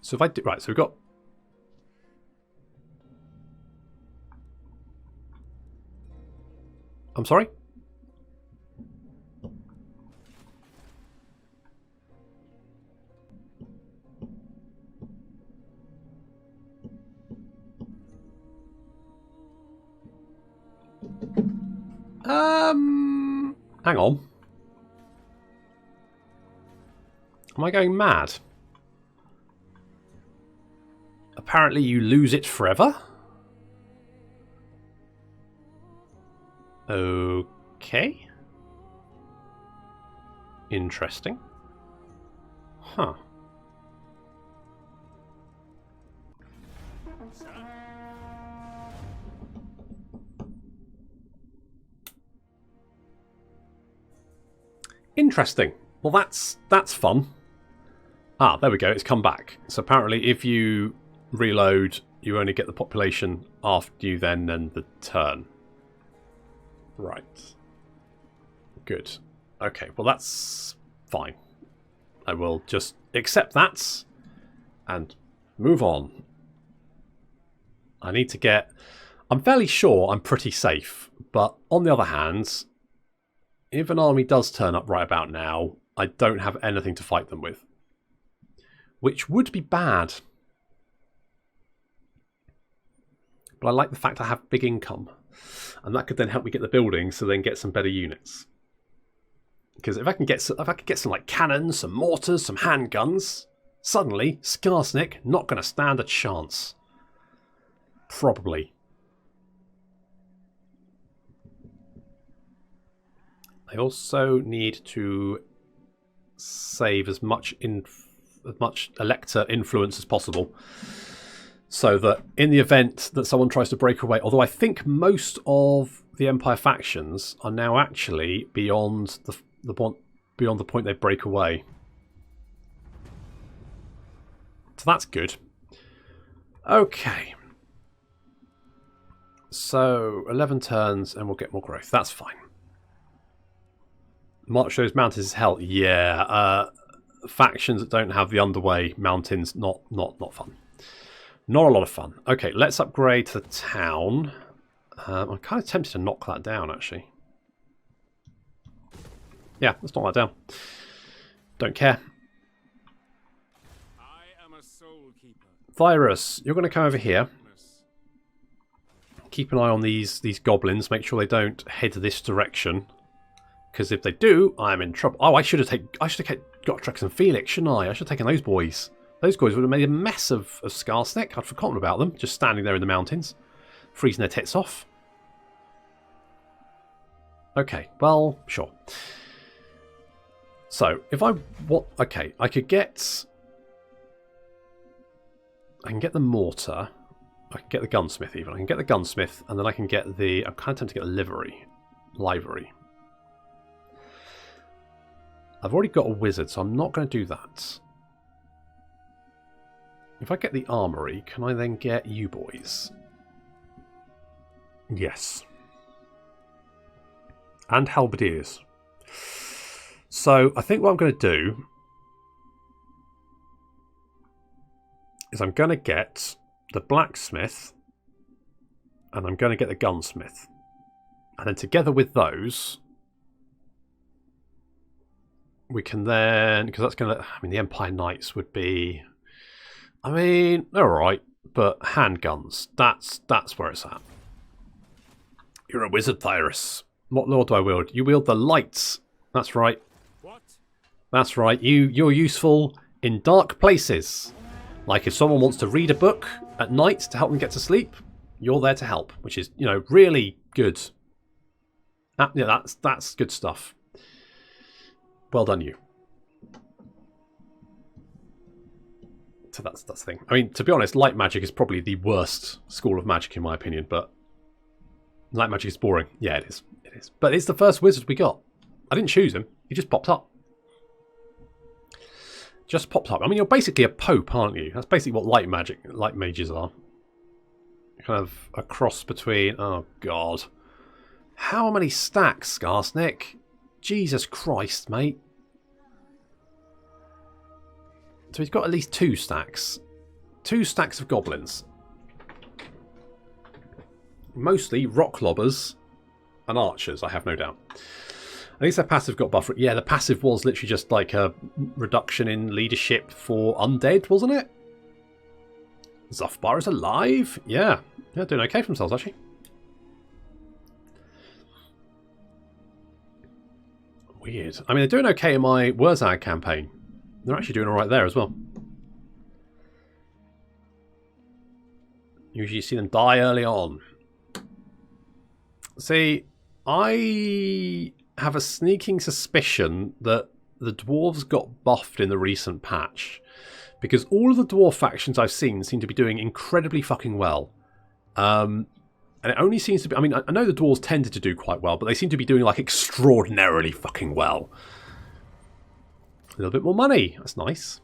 So if I do... Right, so we've got... I'm sorry? Hang on. Am I going mad? Apparently you lose it forever? Okay. Interesting. Huh. Interesting. Well, that's fun. Ah, there we go. It's come back. So apparently if you reload, you only get the population after you then end the turn. Right. Good. Okay, well that's fine. I will just accept that and move on. I need to get... I'm fairly sure I'm pretty safe, but on the other hand, if an army does turn up right about now, I don't have anything to fight them with. Which would be bad. But I like the fact I have big income. And that could then help me get the buildings to then get some better units. Because if I can get some like cannons, some mortars, some handguns, suddenly Skarsnik not going to stand a chance. Probably. I also need to save as much elector influence as possible, so that in the event that someone tries to break away, although I think most of the Empire factions are now actually beyond the point they break away, so that's good. Okay, so 11 turns and we'll get more growth. That's fine. March those mountains is hell. Yeah, factions that don't have the underway mountains, not fun. Not a lot of fun. Okay, let's upgrade to the town. I'm kind of tempted to knock that down, actually. Yeah, let's knock that down. Don't care. I am a soul keeper. Virus, you're going to come over here. Keep an eye on these goblins. Make sure they don't head this direction. Because if they do, I'm in trouble. Oh, I should have got Trex and Felix, shouldn't I? I should have taken those boys. Those boys would have made a mess of Skarsnik. I'd forgotten about them, just standing there in the mountains, freezing their tits off. Okay, well, sure. So, if I want... Okay, I can get the mortar. I can get the gunsmith even. I can get the gunsmith, and then I can get the... I'm kind of tempted to get the livery. I've already got a wizard, so I'm not going to do that. If I get the armory, can I then get you boys? Yes. And halberdiers. So I think what I'm going to do is I'm going to get the blacksmith and I'm going to get the gunsmith. And then together with those, we can then, because that's going to, I mean, the Empire Knights would be, I mean, they're alright, but handguns, that's where it's at. You're a wizard, Thyrus. What lord do I wield? You wield the lights. That's right. What? That's right. You're useful in dark places. Like if someone wants to read a book at night to help them get to sleep, you're there to help, which is, you know, really good. Yeah, that's good stuff. Well done, you. So that's the thing. I mean, to be honest, light magic is probably the worst school of magic in my opinion, but light magic is boring. Yeah, it is. It is. But it's the first wizard we got. I didn't choose him. He just popped up. Just popped up. I mean, you're basically a pope, aren't you? That's basically what light mages are. Kind of a cross between... Oh, God. How many stacks, Skarsnik? Jesus Christ, mate. So he's got at least 2 stacks. 2 stacks of goblins. Mostly rock lobbers and archers, I have no doubt. At least their passive got buffer. Yeah, the passive was literally just like a reduction in leadership for undead, wasn't it? Zufbar is alive? Yeah. Yeah, doing okay for themselves, actually. Weird. I mean, they're doing okay in my Wurzag campaign. They're actually doing alright there as well. Usually you see them die early on. See, I have a sneaking suspicion that the dwarves got buffed in the recent patch. Because all of the dwarf factions I've seen seem to be doing incredibly fucking well. And it only seems to be... I mean, I know the dwarves tended to do quite well, but they seem to be doing, like, extraordinarily fucking well. A little bit more money. That's nice.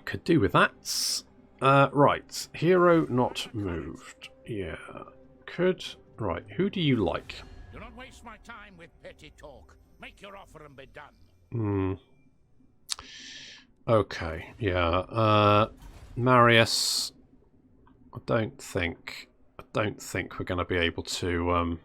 Could do with that. Right. Hero not moved. Yeah. Could... Right. Who do you like? Do not waste my time with petty talk. Make your offer and be done. Hmm. Okay. Yeah. Marius... I don't think we're going to be able to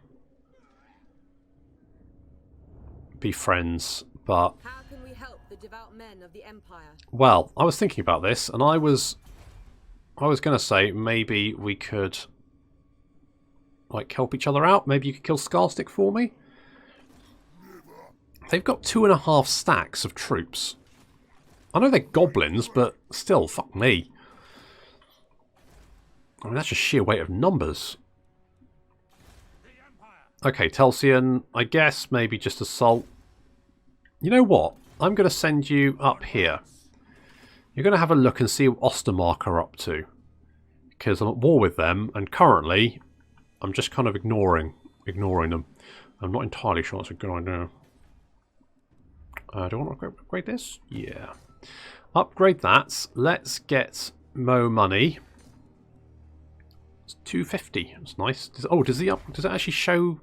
be friends, but... How can we help the devout men of the Empire? Well, I was thinking about this, and I was going to say maybe we could, like, help each other out. Maybe you could kill Skarsnik for me. They've got 2.5 stacks of troops. I know they're goblins, but still, fuck me. I mean, that's just sheer weight of numbers. Okay, Telsian, I guess maybe just assault. You know what? I'm going to send you up here. You're going to have a look and see what Ostermark are up to. Because I'm at war with them, and currently, I'm just kind of ignoring them. I'm not entirely sure that's a good idea. Do I want to upgrade this? Yeah. Upgrade that. Let's get more money. 250. That's nice. Does it actually show?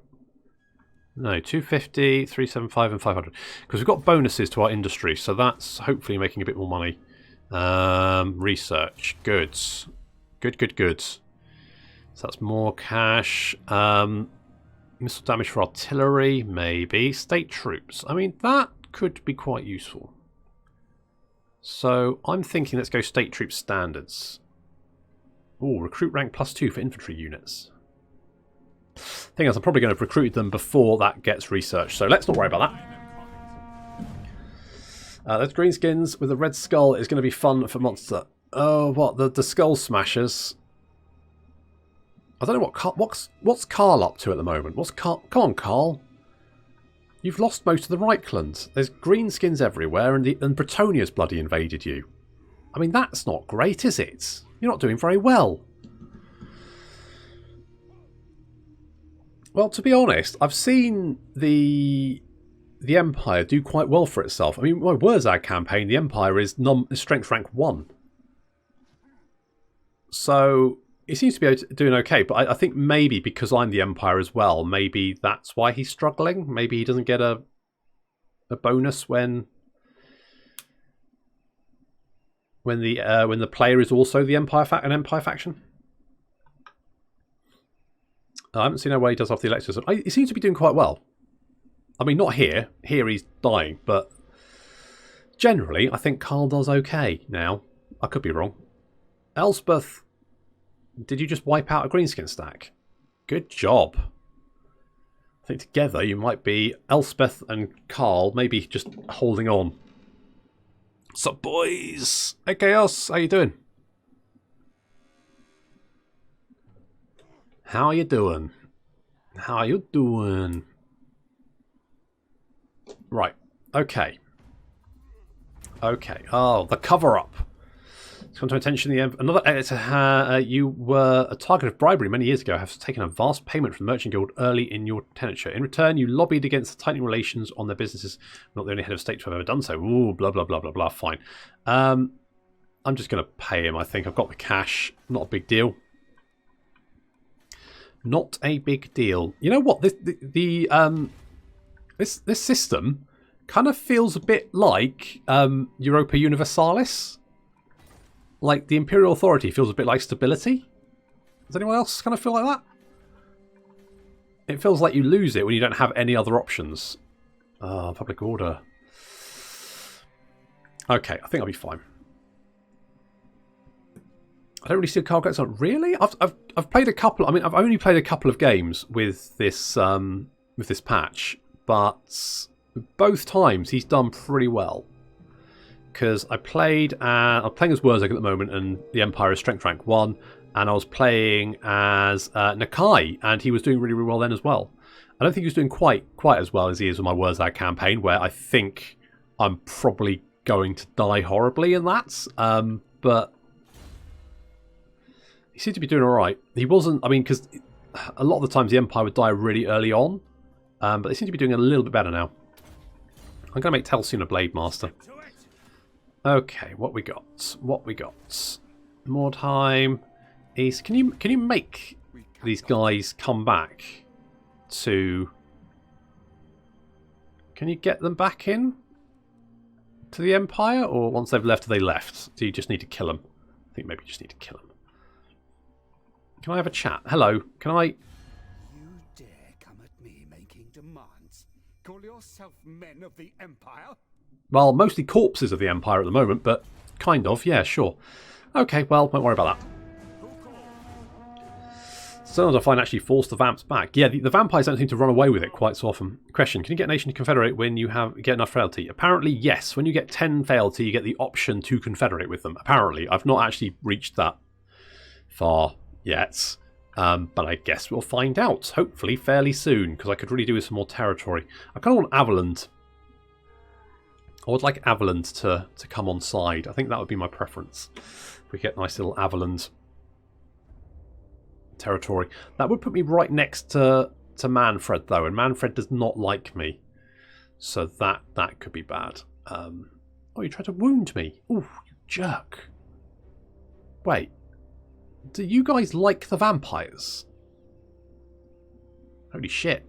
No, 250, 375 and 500. Because we've got bonuses to our industry, so that's hopefully making a bit more money. Research. Goods. Goods. So that's more cash. Missile damage for artillery, maybe. State troops. I mean, that could be quite useful. So I'm thinking let's go state troop standards. Oh, recruit rank +2 for infantry units. Thing is, I'm probably going to recruit them before that gets researched, so let's not worry about that. Those greenskins with a red skull is going to be fun for Monster. Oh, what? The skull smashers. I don't know what's Carl up to at the moment. What's Carl? Come on, Carl. You've lost most of the Reichland. There's greenskins everywhere, and Bretonia's bloody invaded you. I mean, that's not great, is it? You're not doing very well. Well, to be honest, I've seen the Empire do quite well for itself. I mean, my Wurzag campaign, the Empire is strength rank 1. So, he seems to be doing okay, but I think maybe because I'm the Empire as well, maybe that's why he's struggling. Maybe he doesn't get a bonus when the player is also the Empire faction. I haven't seen how well he does off the electors. He seems to be doing quite well. I mean, not here. Here he's dying, but generally, I think Carl does okay now. I could be wrong. Elspeth, did you just wipe out a greenskin stack? Good job. I think together you might be Elspeth and Carl, maybe just holding on. Sup, boys? Hey, Chaos, how you doing? How you doing? How you doing? Right. Okay. Okay. Oh, the cover-up. It's come to attention. Another editor. You were a target of bribery many years ago. Have taken a vast payment from the Merchant Guild early in your tenature. In return, you lobbied against the tightening relations on their businesses. Not the only head of state to have ever done so. Ooh, blah blah blah blah blah. Fine. I'm just going to pay him. I think I've got the cash. Not a big deal. Not a big deal. You know what? This system kind of feels a bit like Europa Universalis. Like the Imperial Authority feels a bit like stability. Does anyone else kind of feel like that? It feels like you lose it when you don't have any other options. Public order. Okay, I think I'll be fine. I don't really see a card gates on. Really? I've played a couple. I mean, I've only played a couple of games with this patch, but both times he's done pretty well. Because I'm playing as Wurzag at the moment, and the Empire is Strength Rank 1, and I was playing as Nakai, and he was doing really, really well then as well. I don't think he was doing quite as well as he is with my Wurzag campaign, where I think I'm probably going to die horribly in that. But he seemed to be doing all right. He wasn't. I mean, because a lot of the times the Empire would die really early on, but they seem to be doing a little bit better now. I'm going to make Telsun a Blade Master. Okay, what we got? What we got? Mordheim, East. Can you make these guys come back to? Can you get them back in to the Empire, or once they've left, they left? Do you just need to kill them? I think maybe you just need to kill them. Can I have a chat? Hello. Can I? You dare come at me making demands? Call yourself men of the Empire? Well, mostly corpses of the Empire at the moment, but kind of, yeah, sure. Okay, well, don't worry about that. Sometimes I find actually force the vamps back. Yeah, the vampires don't seem to run away with it quite so often. Question, can you get a nation to confederate when you get enough fealty? Apparently, yes. When you get 10 fealty, you get the option to confederate with them. Apparently. I've not actually reached that far yet. But I guess we'll find out, hopefully, fairly soon, because I could really do with some more territory. I kind of want Averland. I would like Averland to come on side. I think that would be my preference. If we get nice little Averland territory. That would put me right next to Manfred, though, and Manfred does not like me. So that could be bad. Oh, you tried to wound me. Ooh, you jerk. Wait. Do you guys like the vampires? Holy shit.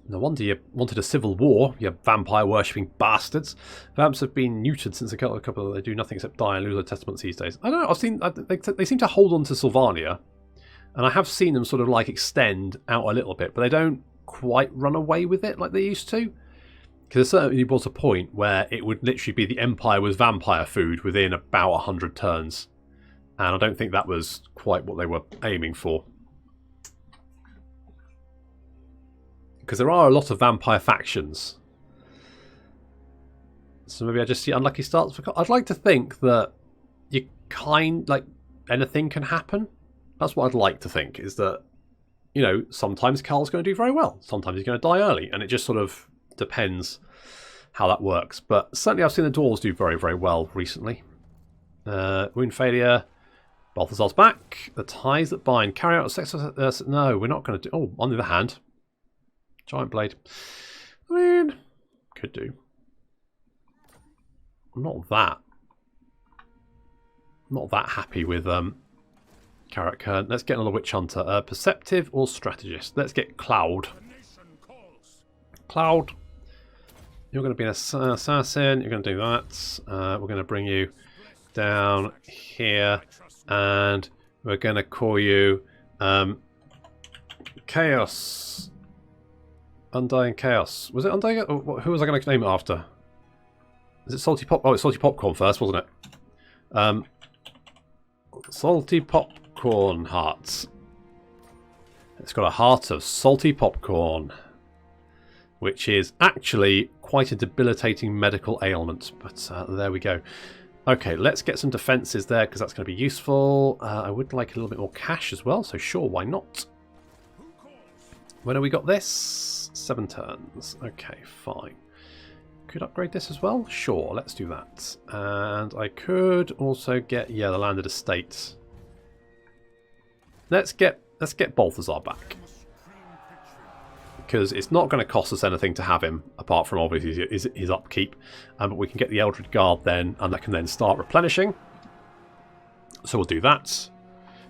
No wonder you wanted a civil war, you vampire-worshipping bastards. Vamps have been neutered since a couple of... They do nothing except die and lose their testaments these days. I don't know, I've seen... They seem to hold on to Sylvania. And I have seen them sort of like extend out a little bit, but they don't quite run away with it like they used to. Because there certainly was a point where it would literally be the Empire was vampire food within about 100 turns. And I don't think that was quite what they were aiming for. Because there are a lot of vampire factions. So maybe I just see unlucky starts. I'd like to think that you anything can happen. That's what I'd like to think, is that, you know, sometimes Carl's going to do very well. Sometimes he's going to die early. And it just sort of depends how that works. But certainly I've seen the Dwarves do very, very well recently. Wound failure. Balthazar's back. The ties that bind. Carry out a sex... no, we're not going to do... Oh, on the other hand... Giant blade. I mean, could do. Not that. not that happy with Carrot Kern. Let's get another Witch Hunter. Perceptive or Strategist? Let's get Cloud. Cloud. You're going to be an assassin. You're going to do that. We're going to bring you down here. And we're going to call you Chaos. Undying Chaos. Was it Undying? Or who was I going to name it after? Is it Salty Pop? Oh, it's Salty Popcorn first, wasn't it? Salty Popcorn Heart. It's got a heart of salty popcorn, which is actually quite a debilitating medical ailment. But there we go. Okay, let's get some defences there because that's going to be useful. I would like a little bit more cash as well, so sure, why not? When have we got this? 7 turns. Okay, fine. Could upgrade this as well? Sure, let's do that. And I could also get, yeah, the landed estate. Let's get Balthazar back. Because it's not going to cost us anything to have him, apart from obviously his upkeep. But we can get the Eldred Guard then, and that can then start replenishing. So we'll do that,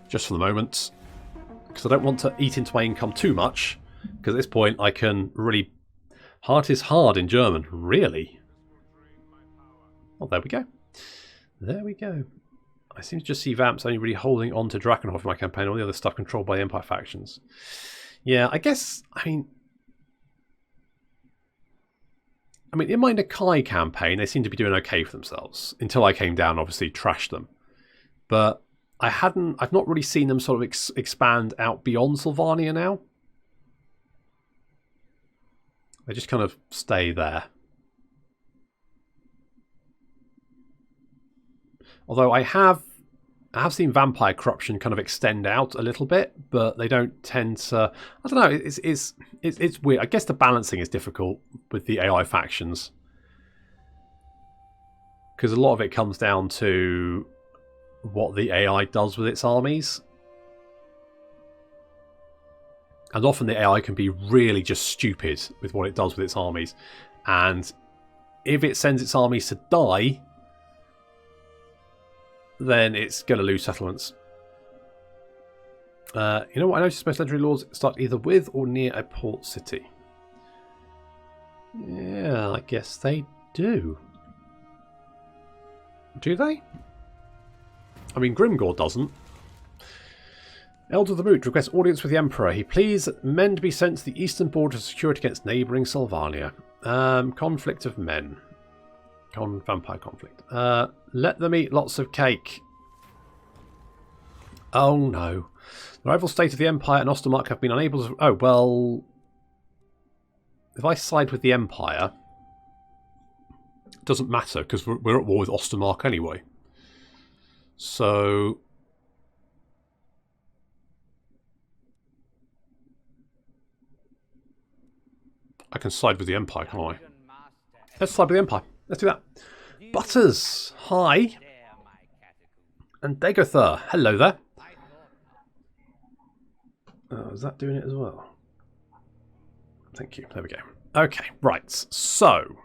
just for the moment. Because I don't want to eat into my income too much. Because at this point I can really... Heart is hard in German, really. Oh, there we go. There we go. I seem to just see Vamps only really holding on to Drakenhof in my campaign. All the other stuff controlled by the Empire factions. Yeah, I guess, I mean, in my Nakai campaign, they seem to be doing okay for themselves. Until I came down, obviously, trashed them. But I've not really seen them sort of expand out beyond Sylvania now. They just kind of stay there. Although I have seen Vampire Corruption kind of extend out a little bit, but they don't tend to... I don't know, it's weird. I guess the balancing is difficult with the AI factions. Because a lot of it comes down to what the AI does with its armies. And often the AI can be really just stupid with what it does with its armies. And if it sends its armies to die, then it's going to lose settlements. You know what I noticed? Most legendary lords start either with or near a port city. Yeah, I guess they do. Do they? I mean, Grimgor doesn't. Elder of the Moot requests audience with the Emperor. He pleads that men to be sent to the eastern border to security against neighbouring Sylvania. Conflict of men. Vampire conflict. Let them eat lots of cake. Oh no. The rival state of the Empire and Ostermark have been unable to... Oh, well... If I side with the Empire... It doesn't matter, because we're at war with Ostermark anyway. So... I can side with the Empire, can't I? Let's side with the Empire. Let's do that. Butters, hi. And Dagother, hello there. Is that doing it as well? Thank you. There we go. Okay, right. So.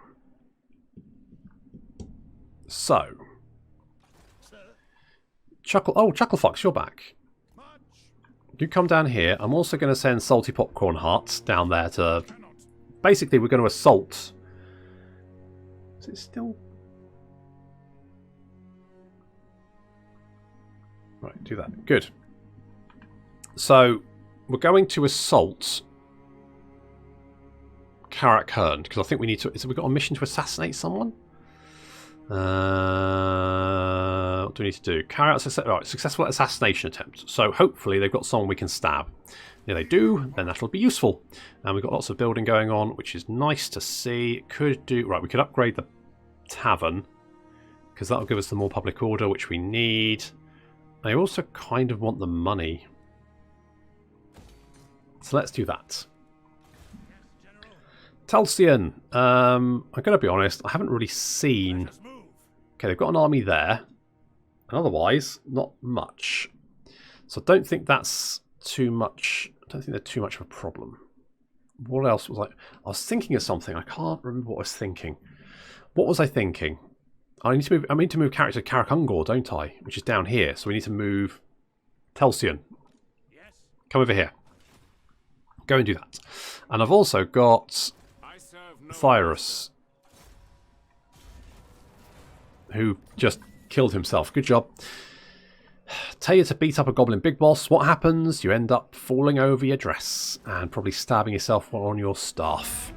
Chucklefox, you're back. You come down here. I'm also going to send Salty Popcorn Hearts down there to... Basically, we're going to assault... Is it still... Right, do that. Good. So, we're going to assault Karak Hearn, because I think we need to... Have we got a mission to assassinate someone? What do we need to do? Carry out successful assassination attempt. So, hopefully, they've got someone we can stab. If they do, then that'll be useful. And we've got lots of building going on, which is nice to see. Could do... Right, we could upgrade the tavern, because that'll give us the more public order, which we need. I also kind of want the money. So let's do that. Talcian. I'm going to be honest, I haven't really seen... Okay, they've got an army there. And otherwise, not much. So I don't think that's too much... I don't think they're too much of a problem. What else was I... I was thinking of something. I can't remember what I was thinking. What was I thinking? I need to move character to Karakungor, don't I? Which is down here. So we need to move Telsion. Yes. Come over here. Go and do that. And I've also got Thyrus, who just killed himself. Good job. Tell you to beat up a goblin big boss. What happens? You end up falling over your dress and probably stabbing yourself on your staff.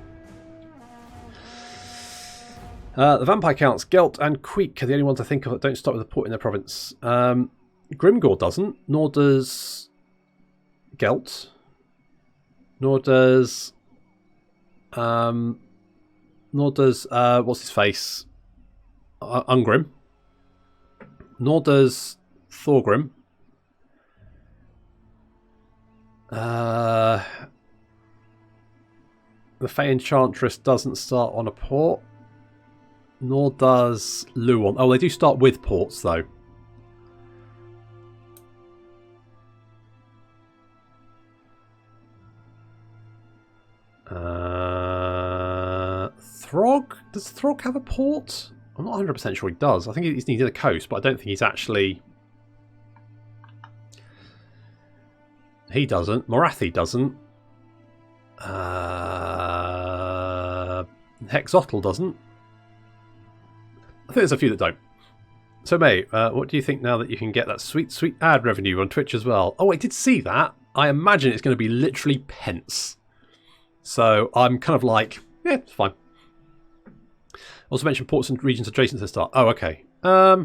The vampire counts, Gelt and Queek are the only ones I think of that don't start with a port in their province. Grimgor doesn't, nor does Gelt, nor does what's his face, Ungrim, nor does Thorgrim. The Fey Enchantress doesn't start on a port. Nor does Luon. Oh, they do start with ports, though. Throg? Does Throg have a port? I'm not 100% sure he does. I think he's near the coast, but I don't think he's actually... He doesn't. Morathi doesn't. Hexotl doesn't. I think there's a few that don't. So, mate, what do you think now that you can get that sweet, sweet ad revenue on Twitch as well? Oh, I did see that. I imagine it's going to be literally pence. So, I'm kind of like, yeah, it's fine. Also mentioned ports and regions adjacent to the start. Oh, okay. I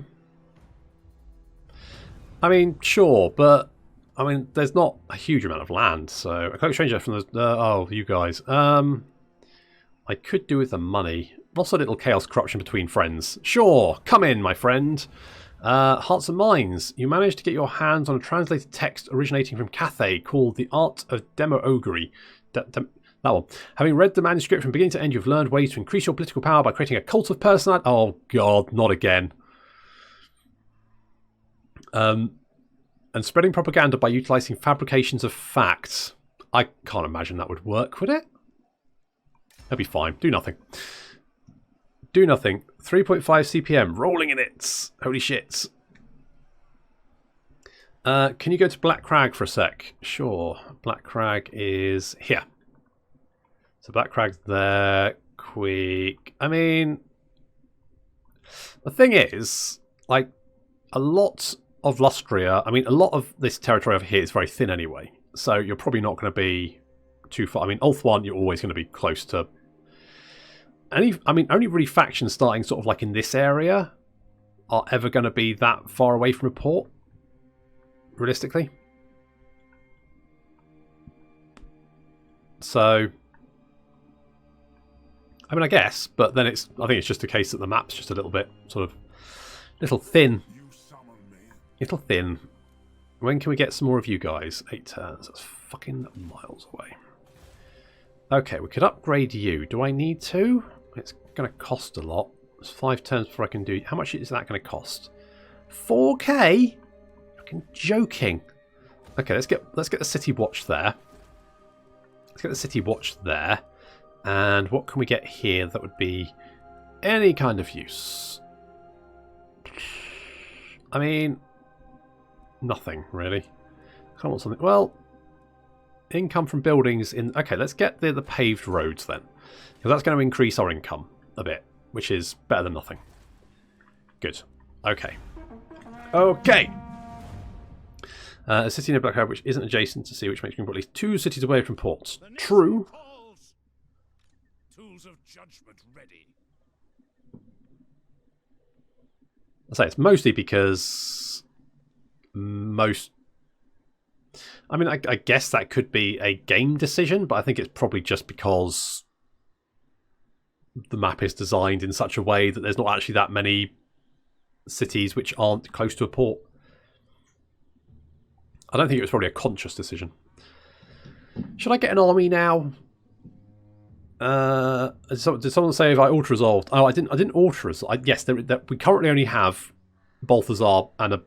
mean, sure, but I mean, there's not a huge amount of land. So, a cloak stranger from the... oh, you guys. I could do with the money. Also a little chaos corruption between friends. Sure, come in, my friend. Hearts and Minds. You managed to get your hands on a translated text originating from Cathay called The Art of Demo-Ogre. That one. Having read the manuscript from beginning to end, you've learned ways to increase your political power by creating a cult of personality. Oh, God, not again. And spreading propaganda by utilising fabrications of facts. I can't imagine that would work, would it? That'd be fine. Do nothing. Do nothing. 3.5 CPM. Rolling in it. Holy shit. Can you go to Black Crag for a sec? Sure. Black Crag is here. So Black Crag's there. Quick. I mean, the thing is, like, a lot of Lustria, I mean, a lot of this territory over here is very thin anyway. So you're probably not going to be too far. I mean, Ulth1, you're always going to be close to... only really factions starting sort of like in this area are ever going to be that far away from a port, realistically. So, I mean, I guess, but then I think it's just a case that the map's just a little bit sort of, little thin. Little thin. When can we get some more of you guys? 8 turns. That's fucking miles away. Okay, we could upgrade you. Do I need to? It's going to cost a lot. It's 5 turns before I can do... How much is that going to cost? 4k? Fucking joking. Okay, let's get the City Watch there. Let's get the City Watch there. And what can we get here that would be any kind of use? I mean, nothing really. I kind of want something. Well, income from buildings in... Okay, let's get the paved roads then. Because that's going to increase our income a bit, which is better than nothing. Good. Okay. Okay. A city near Blackhead which isn't adjacent to sea, which makes me at least 2 cities away from ports. True. Tools of judgment ready. I say it's mostly because most... I mean, I guess that could be a game decision, but I think it's probably just because the map is designed in such a way that there's not actually that many cities which aren't close to a port. I don't think it was probably a conscious decision. Should I get an army now? Did someone say if I auto-resolved? Oh, I didn't auto-resolve. Yes, we currently only have Balthazar and a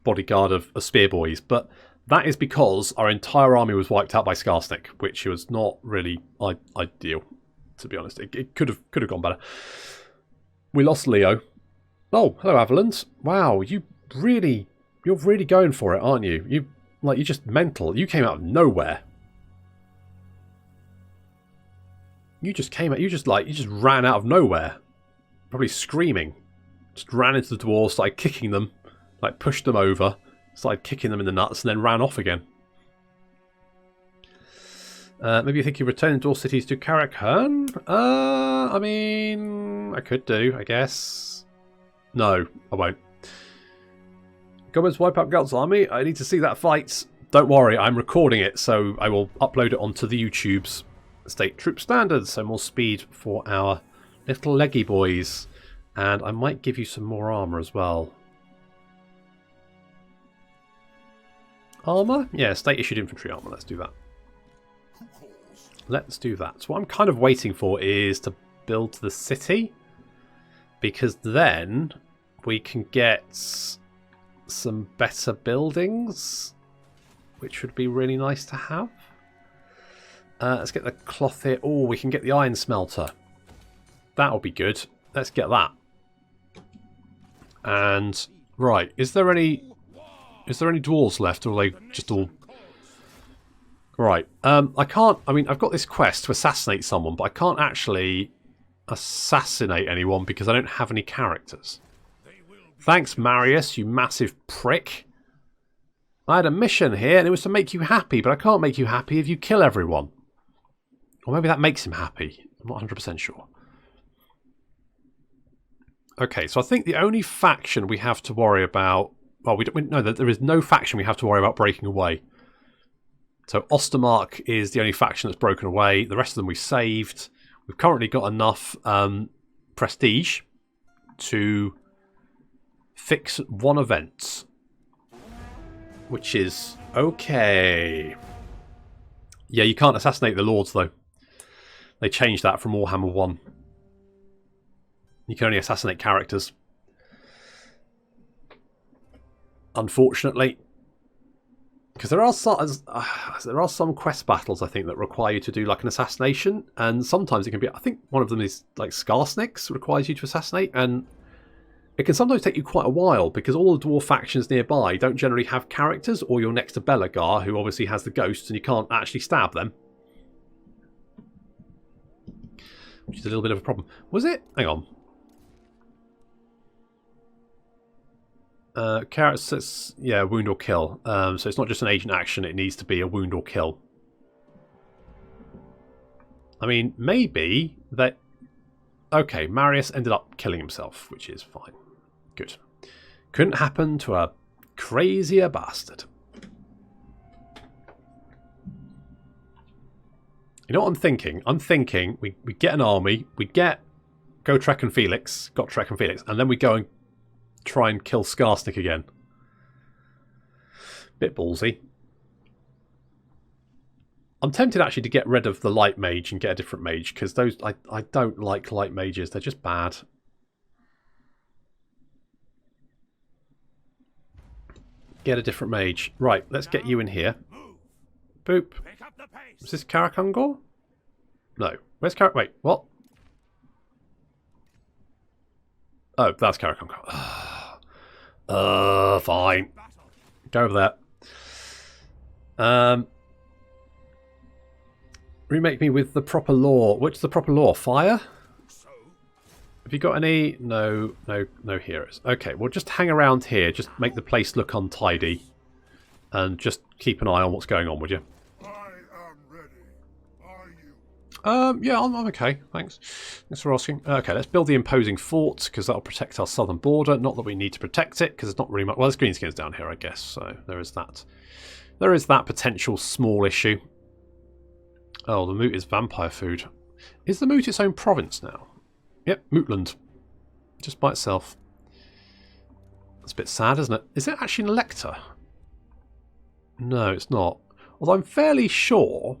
bodyguard of spearboys, but that is because our entire army was wiped out by Skarsnik, which was not really ideal, to be honest. It could have gone better. We lost Leo. Oh, hello, Avalanche. Wow, you're really going for it, aren't you? You're just mental. You came out of nowhere. You just ran out of nowhere. Probably screaming. Just ran into the dwarves, started kicking them, like pushed them over, started kicking them in the nuts, and then ran off again. Maybe you think you return dwarf cities to Karakhan? I mean, I could do, I guess. No, I won't. Gubbinz wipe out Galt's army. I need to see that fight. Don't worry, I'm recording it, so I will upload it onto the YouTube's state troop standards, so more speed for our little leggy boys. And I might give you some more armour as well. Armour? Yeah, state issued infantry armour. Let's do that. Let's do that. So what I'm kind of waiting for is to build the city, because then we can get some better buildings, which would be really nice to have. Let's get the cloth here. Oh, we can get the iron smelter. That'll be good. Let's get that. And right, is there any dwarves left, or are they just all? Right. I can't. I mean, I've got this quest to assassinate someone, but I can't actually assassinate anyone because I don't have any characters. Thanks, Marius, you massive prick. I had a mission here, and it was to make you happy, but I can't make you happy if you kill everyone. Or maybe that makes him happy. I'm not 100% sure. Okay, so I think the only faction we have to worry about... Well, there is no faction we have to worry about breaking away. So Ostermark is the only faction that's broken away. The rest of them we saved. We've currently got enough prestige to fix one event, which is okay. Yeah, you can't assassinate the lords, though. They changed that from Warhammer 1. You can only assassinate characters. Unfortunately. Because there are some quest battles, I think, that require you to do like an assassination, and sometimes it can be, I think one of them is like Skarsnik requires you to assassinate, and it can sometimes take you quite a while because all the dwarf factions nearby don't generally have characters, or you're next to Belagar, who obviously has the ghosts, and you can't actually stab them. Which is a little bit of a problem. Was it? Hang on. Carrots says, yeah, wound or kill. So it's not just an agent action, it needs to be a wound or kill. I mean, maybe that... Okay, Marius ended up killing himself, which is fine. Good. Couldn't happen to a crazier bastard. You know what I'm thinking? I'm thinking we get an army, we get Gotrek and Felix, Gotrek and Felix, and then we go and try and kill Skarsnik again. Bit ballsy. I'm tempted actually to get rid of the light mage and get a different mage, because those I don't like light mages. They're just bad. Get a different mage. Right, let's get you in here. Boop. Is this Karakungor? No. Where's Wait, what? Oh, that's Karakungor. Fine. Go over there. Remake me with the proper law. What's the proper law? Fire? Have you got any? No heroes. Okay, well just hang around here. Just make the place look untidy. And just keep an eye on what's going on, would you? I am ready. Are you? Yeah, I'm okay. Thanks. Thanks for asking. Okay, let's build the imposing fort, because that'll protect our southern border. Not that we need to protect it, because it's not really much... Well, there's greenskins down here, I guess. So there is that. There is that potential small issue. Oh, the moot is vampire food. Is the moot its own province now? Yep, Mootland. Just by itself. That's a bit sad, isn't it? Is it actually an elector? No, it's not. Although I'm fairly sure...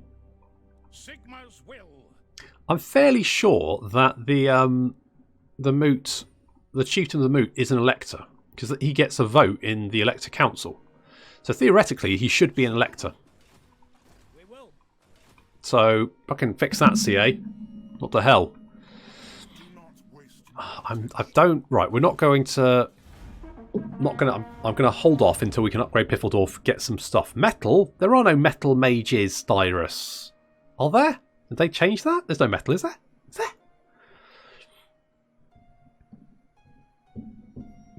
Sigma's will. I'm fairly sure that the moot, the chieftain of the moot, is an elector, because he gets a vote in the elector council. So theoretically, he should be an elector. We will. So I can fix that, CA. What the hell? Do not waste I don't. Right, we're not going to. I'm going to hold off until we can upgrade Piffledorf, get some stuff. Metal? There are no metal mages, Cyrus. Are there? Did they change that? There's no metal, is there? Is there?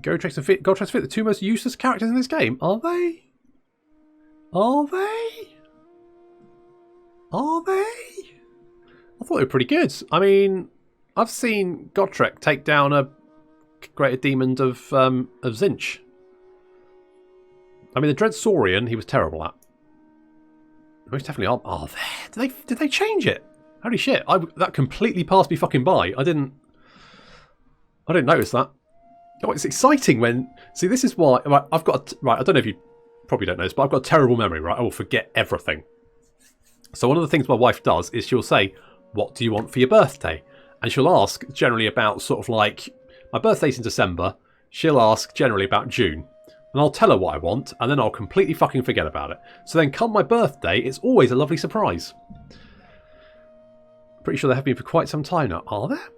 Gotrek and Fit the two most useless characters in this game. Are they? Are they? Are they? I thought they were pretty good. I mean, I've seen Gotrek take down a greater demon of Zinch. I mean, the Dread Saurian, he was terrible at. Most definitely are there. Did they change it? Holy shit! That completely passed me fucking by. I didn't notice that. Oh, it's exciting when... See, this is why... Right, I've got... Right, I don't know if you probably don't know this, but I've got a terrible memory, right? I will forget everything. So one of the things my wife does is she'll say, what do you want for your birthday? And she'll ask generally about sort of like... My birthday's in December. She'll ask generally about June. And I'll tell her what I want, and then I'll completely fucking forget about it. So then come my birthday, it's always a lovely surprise. Pretty sure they have been for quite some time now. Are there?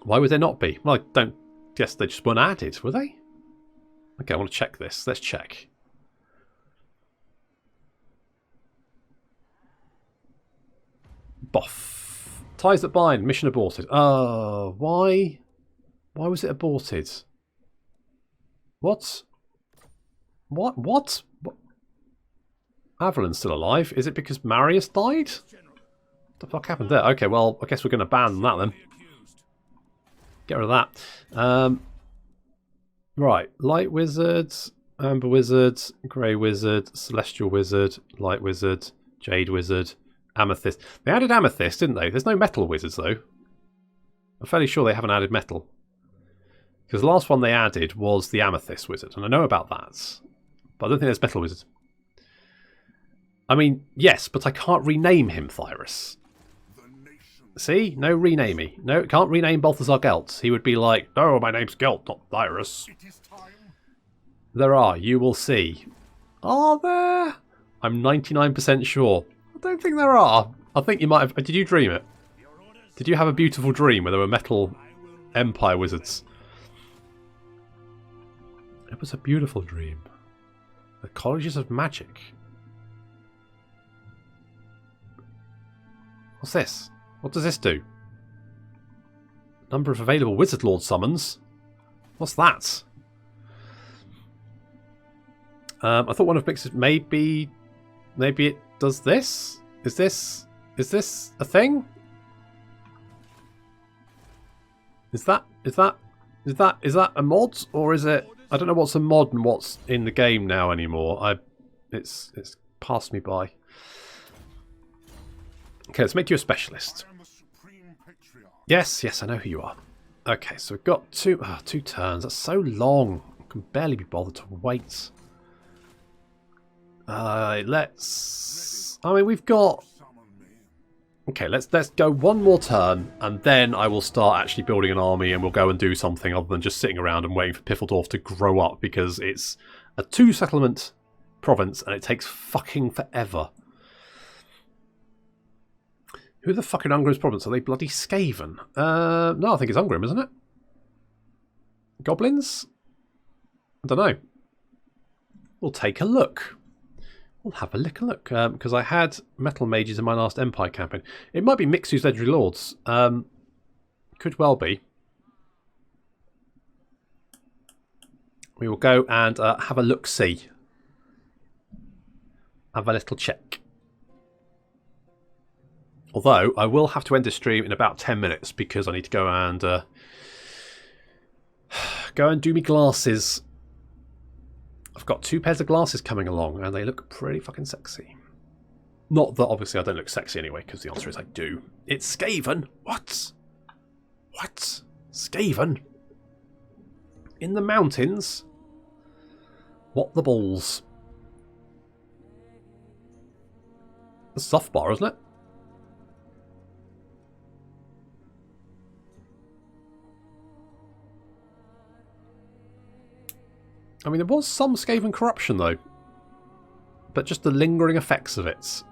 Why would there not be? Well, I don't guess they just weren't added, were they? Okay, I want to check this. Let's check. Boff. Ties that bind. Mission aborted. Oh, why? Why was it aborted? What? What? Avalon's still alive. Is it because Marius died? What the fuck happened there? Okay, well, I guess we're going to ban that then. Get rid of that. Right. Light Wizard, Amber Wizard, Grey Wizard, Celestial Wizard, Light Wizard, Jade Wizard, Amethyst. They added Amethyst, didn't they? There's no Metal Wizards, though. I'm fairly sure they haven't added Metal. Because the last one they added was the Amethyst Wizard, and I know about that. But I don't think there's Metal Wizard. I mean, yes, but I can't rename him Thyrus. See? No renaming. No, can't rename Balthazar Gelt. He would be like, no, my name's Gelt, not Thyrus. There are, you will see. Are there? I'm 99% sure. I don't think there are. I think you might have... Did you dream it? Did you have a beautiful dream where there were metal Empire wizards? It was a beautiful dream. The Colleges of Magic. What's this? What does this do? Number of available Wizard Lord summons. What's that? I thought one of Mix's maybe it does this? Is this a thing? Is that a mod, or is it? I don't know what's a mod and what's in the game now anymore. It's passed me by. Okay, let's make you a specialist. Yes, I know who you are. Okay, so we've got two turns. That's so long. I can barely be bothered to wait. Let's... I mean, we've got... Okay, let's go one more turn, and then I will start actually building an army, and we'll go and do something other than just sitting around and waiting for Piffledorf to grow up, because it's a 2-settlement province, and it takes fucking forever. Who the fuck in Ungrim's province? Are they bloody Skaven? No, I think it's Ungrim, isn't it? Goblins? I don't know. We'll take a look. We'll have a look. Because I had Metal Mages in my last Empire campaign. It might be Mixu's Legendary Lords. Could well be. We will go and have a look-see. Have a little check. Although, I will have to end the stream in about 10 minutes because I need to go and do me glasses. I've got 2 pairs of glasses coming along and they look pretty fucking sexy. Not that obviously I don't look sexy anyway, because the answer is I do. It's Skaven. What? What? Skaven? In the mountains? What the balls? A soft bar, isn't it? I mean, there was some Skaven corruption, though. But just the lingering effects of it.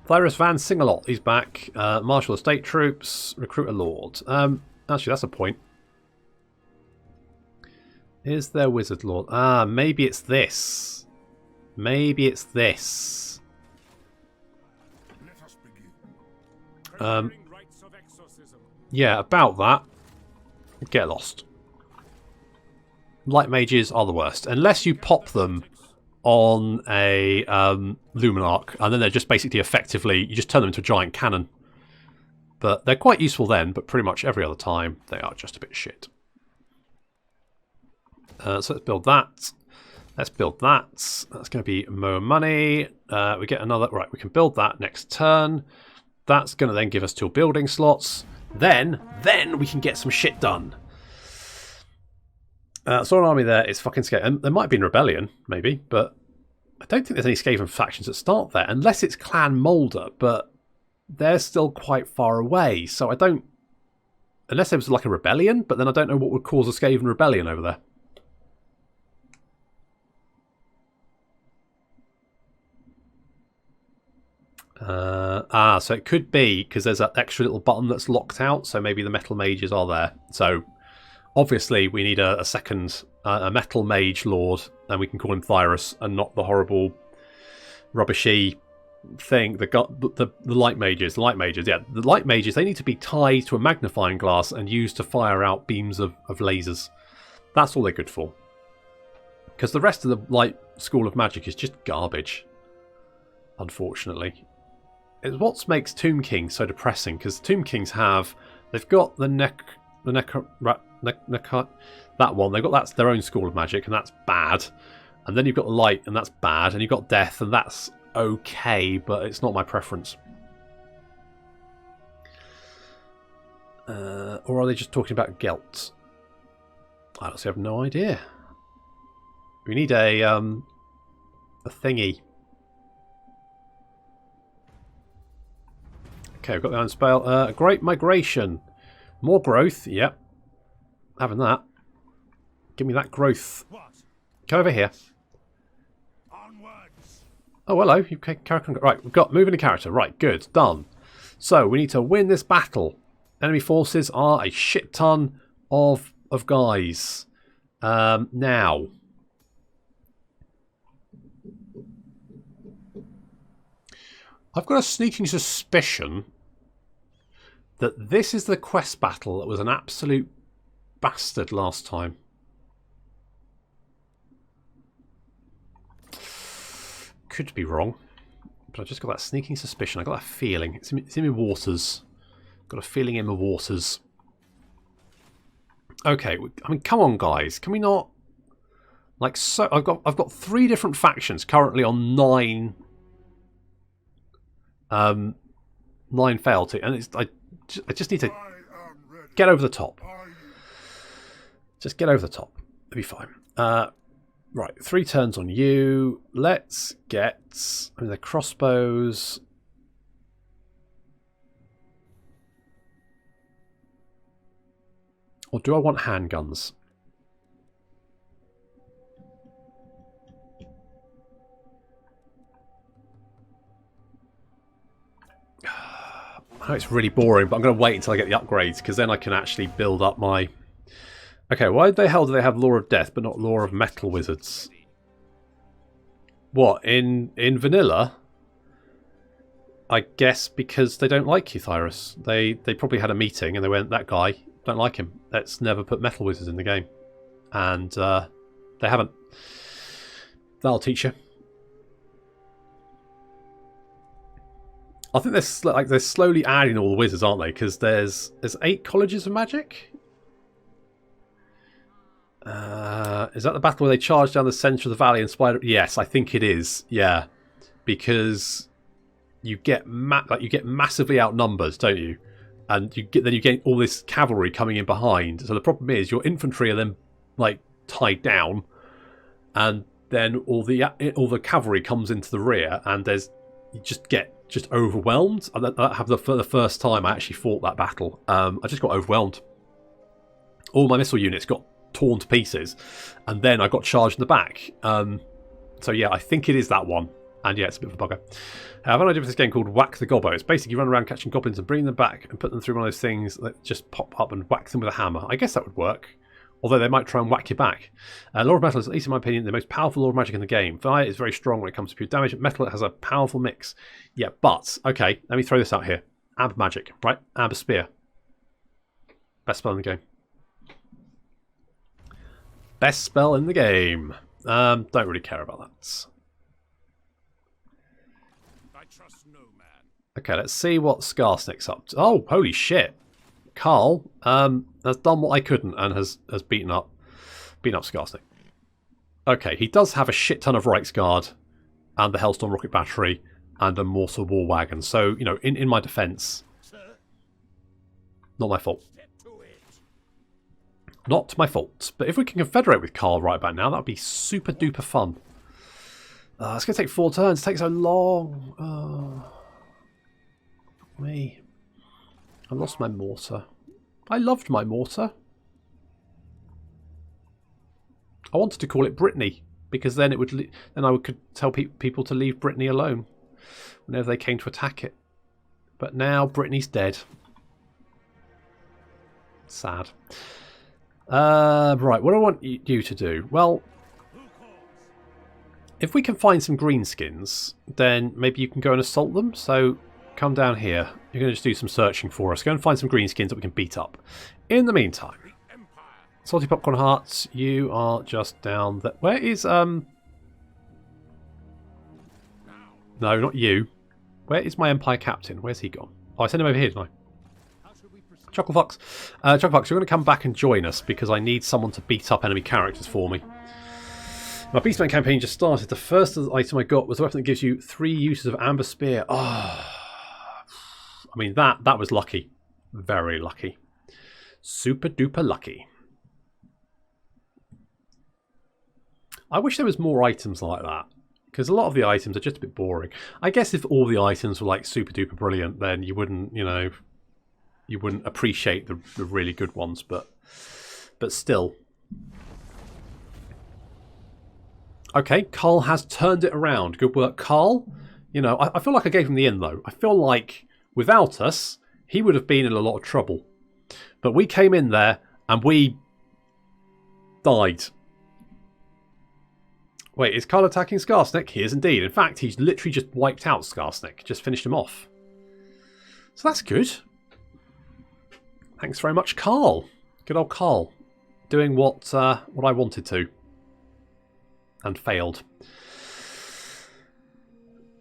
Thyrus Van Singalot, he's back. Marshal of State Troops, recruit a Lord. Actually, that's a point. Is there Wizard Lord? Ah, maybe it's this. Maybe it's this. Let us begin. Rites of exorcism. Yeah, about that. Get lost. Light mages are the worst. Unless you pop them on a Luminarch, and then they're just basically effectively, you just turn them into a giant cannon. But they're quite useful then, but pretty much every other time they are just a bit shit. So let's build that. Let's build that. That's going to be more money. We get another... Right, we can build that next turn. That's going to then give us 2 building slots. Then we can get some shit done. Saw an army there. It's fucking scary. And there might be in Rebellion, maybe, but I don't think there's any Skaven factions that start there, unless it's Clan Moulder, but they're still quite far away, so I don't... Unless there was like a rebellion, but then I don't know what would cause a Skaven rebellion over there. So it could be because there's that extra little button that's locked out, so maybe the metal mages are there. So obviously we need a second a metal mage lord, and we can call him Thyrus and not the horrible rubbishy thing. The light mages. The light mages, yeah. The light mages, they need to be tied to a magnifying glass and used to fire out beams of lasers. That's all they're good for. Because the rest of the light school of magic is just garbage, unfortunately. It's what makes Tomb Kings so depressing, because Tomb Kings they've got that one, that's their own school of magic, and that's bad. And then you've got light, and that's bad, and you've got death, and that's okay, but it's not my preference. Or are they just talking about Gelt? I honestly have no idea. We need a thingy. Okay, we've got the Iron Spell. Great Migration. More growth, yep. Having that. Give me that growth. Come over here. Onwards. Oh, hello. Right, we've got moving the character. Right, good. Done. So, we need to win this battle. Enemy forces are a shit ton of guys. Now. I've got a sneaking suspicion that this is the quest battle that was an absolute bastard last time. Could be wrong, but I've just got that sneaking suspicion. I got that feeling. It's in my waters. Got a feeling in my waters. Okay, I mean, come on, guys. Can we not? Like, so I've got 3 different factions currently on 9 fealty, and I just need to get over the top. Just get over the top. It'll be fine. Right, 3 turns on you. Let's get the crossbows. Or do I want handguns? I know it's really boring, but I'm going to wait until I get the upgrades, because then I can actually build up my... Okay, why the hell do they have Law of Death, but not Law of Metal Wizards? What, in vanilla? I guess because they don't like you, Thyrus. They probably had a meeting and they went, that guy, don't like him. Let's never put Metal Wizards in the game. And they haven't. That'll teach you. I think they're slowly adding all the wizards, aren't they? Because there's 8 colleges of magic. Is that the battle where they charge down the centre of the valley and spider? Yes, I think it is. Yeah, because you get massively outnumbered, don't you? And you get all this cavalry coming in behind. So the problem is your infantry are then like tied down, and then all the cavalry comes into the rear, and you just get overwhelmed. And that happened for the first time I actually fought that battle. I just got overwhelmed. All my missile units got torn to pieces, and then I got charged in the back. So yeah, I think it is that one. And yeah, it's a bit of a bugger. I have an idea for this game called Whack the Gobbo. It's basically you run around catching goblins and bringing them back and put them through one of those things that just pop up and whack them with a hammer. I guess that would work. Although they might try and whack you back. Lore of Metal is, at least in my opinion, the most powerful lore of magic in the game. Fire is very strong when it comes to pure damage. Metal has a powerful mix. Yeah, but, okay, let me throw this out here. Amber magic, right? Amber spear. Best spell in the game. Best spell in the game. Don't really care about that. I trust no man. Okay, let's see what Skarsnik's up to. Oh, holy shit. Carl has done what I couldn't and has beaten up Skarsnik. Okay, he does have a shit ton of Reiksguard and the Hellstorm Rocket Battery and a Mortar War Wagon. So, you know, in my defence, not my fault. Not my fault. But if we can confederate with Carl right about now, that would be super duper fun. It's going to take 4 turns. It takes so long. Me. I lost my mortar. I loved my mortar. I wanted to call it Brittany because then it would then I could tell people to leave Brittany alone whenever they came to attack it. But now Brittany's dead. Sad. Right, what do I want you to do? Well, if we can find some greenskins, then maybe you can go and assault them. So come down here. You're going to just do some searching for us. Go and find some greenskins that we can beat up. In the meantime, Salty Popcorn Hearts, you are just down there. Where is No, not you. Where is my Empire Captain? Where's he gone? Oh, I sent him over here, didn't I? Chucklefox. Chucklefox, you're going to come back and join us because I need someone to beat up enemy characters for me. My Beastman campaign just started. The first item I got was a weapon that gives you 3 uses of Amber Spear. Oh, I mean, that was lucky. Very lucky. Super duper lucky. I wish there was more items like that. Because a lot of the items are just a bit boring. I guess if all the items were like super duper brilliant, then you wouldn't, you know, you wouldn't appreciate the really good ones. But still. Okay, Carl has turned it around. Good work, Carl. You know, I feel like I gave him the in, though. I feel like without us, he would have been in a lot of trouble. But we came in there and we died. Wait, is Carl attacking Skarsnik? He is indeed. In fact, he's literally just wiped out Skarsnik. Just finished him off. So that's good. Thanks very much, Carl. Good old Carl. Doing what I wanted to. And failed.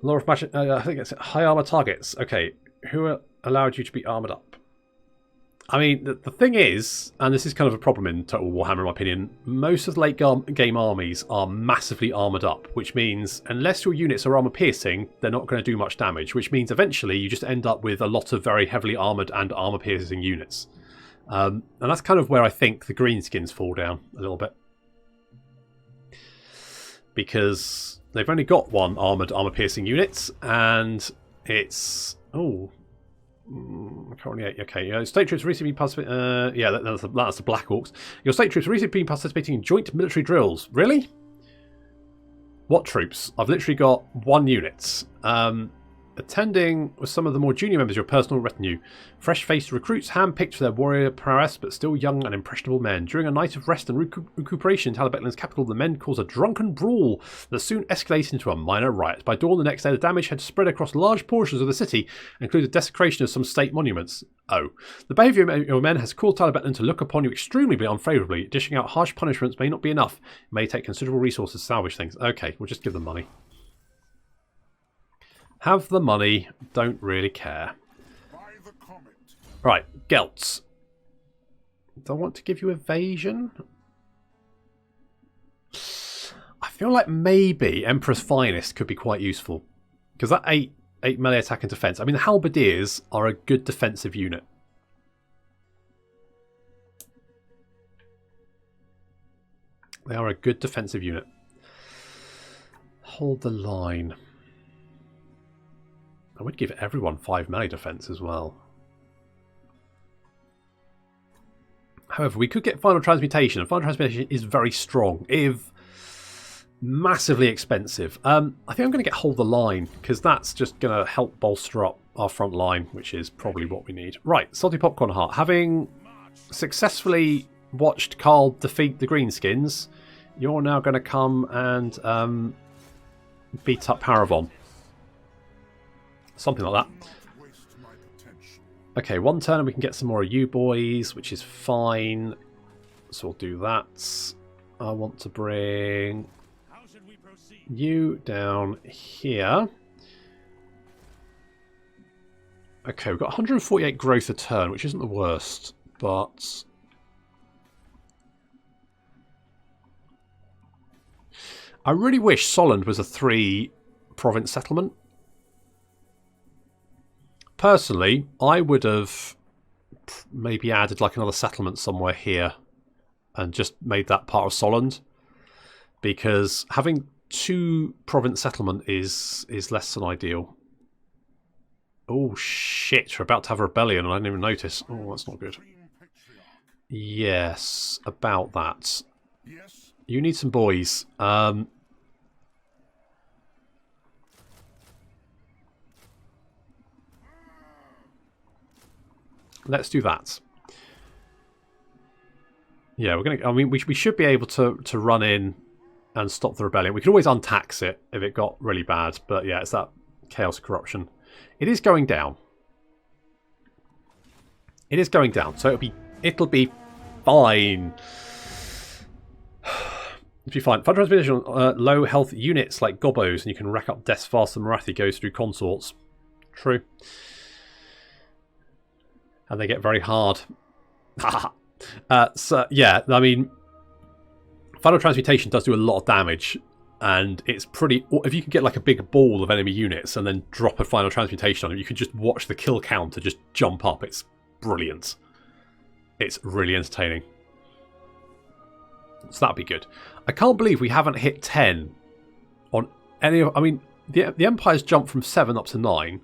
Law of Magic, I think it's high armor targets. Okay, who allowed you to be armored up? I mean, the thing is, and this is kind of a problem in Total Warhammer in my opinion, most of the late game armies are massively armoured up, which means unless your units are armour piercing, they're not going to do much damage, which means eventually you just end up with a lot of very heavily armoured and armour piercing units. And that's kind of where I think the greenskins fall down a little bit. Because they've only got 1 armour piercing unit, and it's... Oh... Currently, okay. State troops recently participating. Yeah, that's the Black Orcs. Your state troops recently been participating in joint military drills. Really? What troops? I've literally got 1 unit. Attending with some of the more junior members of your personal retinue. Fresh-faced recruits hand-picked for their warrior prowess, but still young and impressionable men. During a night of rest and recuperation in Talabeclan's capital, the men caused a drunken brawl that soon escalated into a minor riot. By dawn the next day, the damage had spread across large portions of the city, including desecration of some state monuments. Oh. The behaviour of your men has caused Talabeclan to look upon you extremely unfavourably. Dishing out harsh punishments may not be enough. It may take considerable resources to salvage things. Okay, we'll just give them money. Have the money, don't really care. By the comet. Right, Gelts. Do I want to give you evasion? I feel like maybe Emperor's Finest could be quite useful. Because that 8 melee attack and defense. I mean, the Halberdiers are a good defensive unit. They are a good defensive unit. Hold the line. I would give everyone 5 melee defense as well. However, we could get Final Transmutation, and Final Transmutation is very strong. If massively expensive. I think I'm going to get Hold the Line, because that's just going to help bolster up our front line, which is probably what we need. Right, Salty Popcorn Heart. Having successfully watched Carl defeat the Greenskins, you're now going to come and beat up Paravon. Something like that. Okay, one turn and we can get some more of you boys, which is fine. So we'll do that. I want to bring you down here. Okay, we've got 148 growth a turn, which isn't the worst, but I really wish Solent was a 3-province settlement. Personally, I would have maybe added like another settlement somewhere here and just made that part of Solent, because having 2-province settlement is less than ideal. Oh shit, we're about to have a rebellion and I didn't even notice. Oh, that's not good. Yes, about that. You need some boys. Let's do that. Yeah, we're gonna. I mean, we should be able to run in and stop the rebellion. We could always untax it if it got really bad, but yeah, it's that chaos corruption. It is going down. It is going down, so it'll be fine. It'll be fine. Fun transmission on low health units like Gobbos, and you can rack up deaths faster than Marathi goes through consorts. True. And they get very hard. So yeah, I mean, Final Transmutation does do a lot of damage, and it's pretty. If you can get like a big ball of enemy units and then drop a Final Transmutation on them, you can just watch the kill counter just jump up. It's brilliant. It's really entertaining. So that'd be good. I can't believe we haven't hit 10 on any of. I mean, the Empire's jumped from 7 up to 9.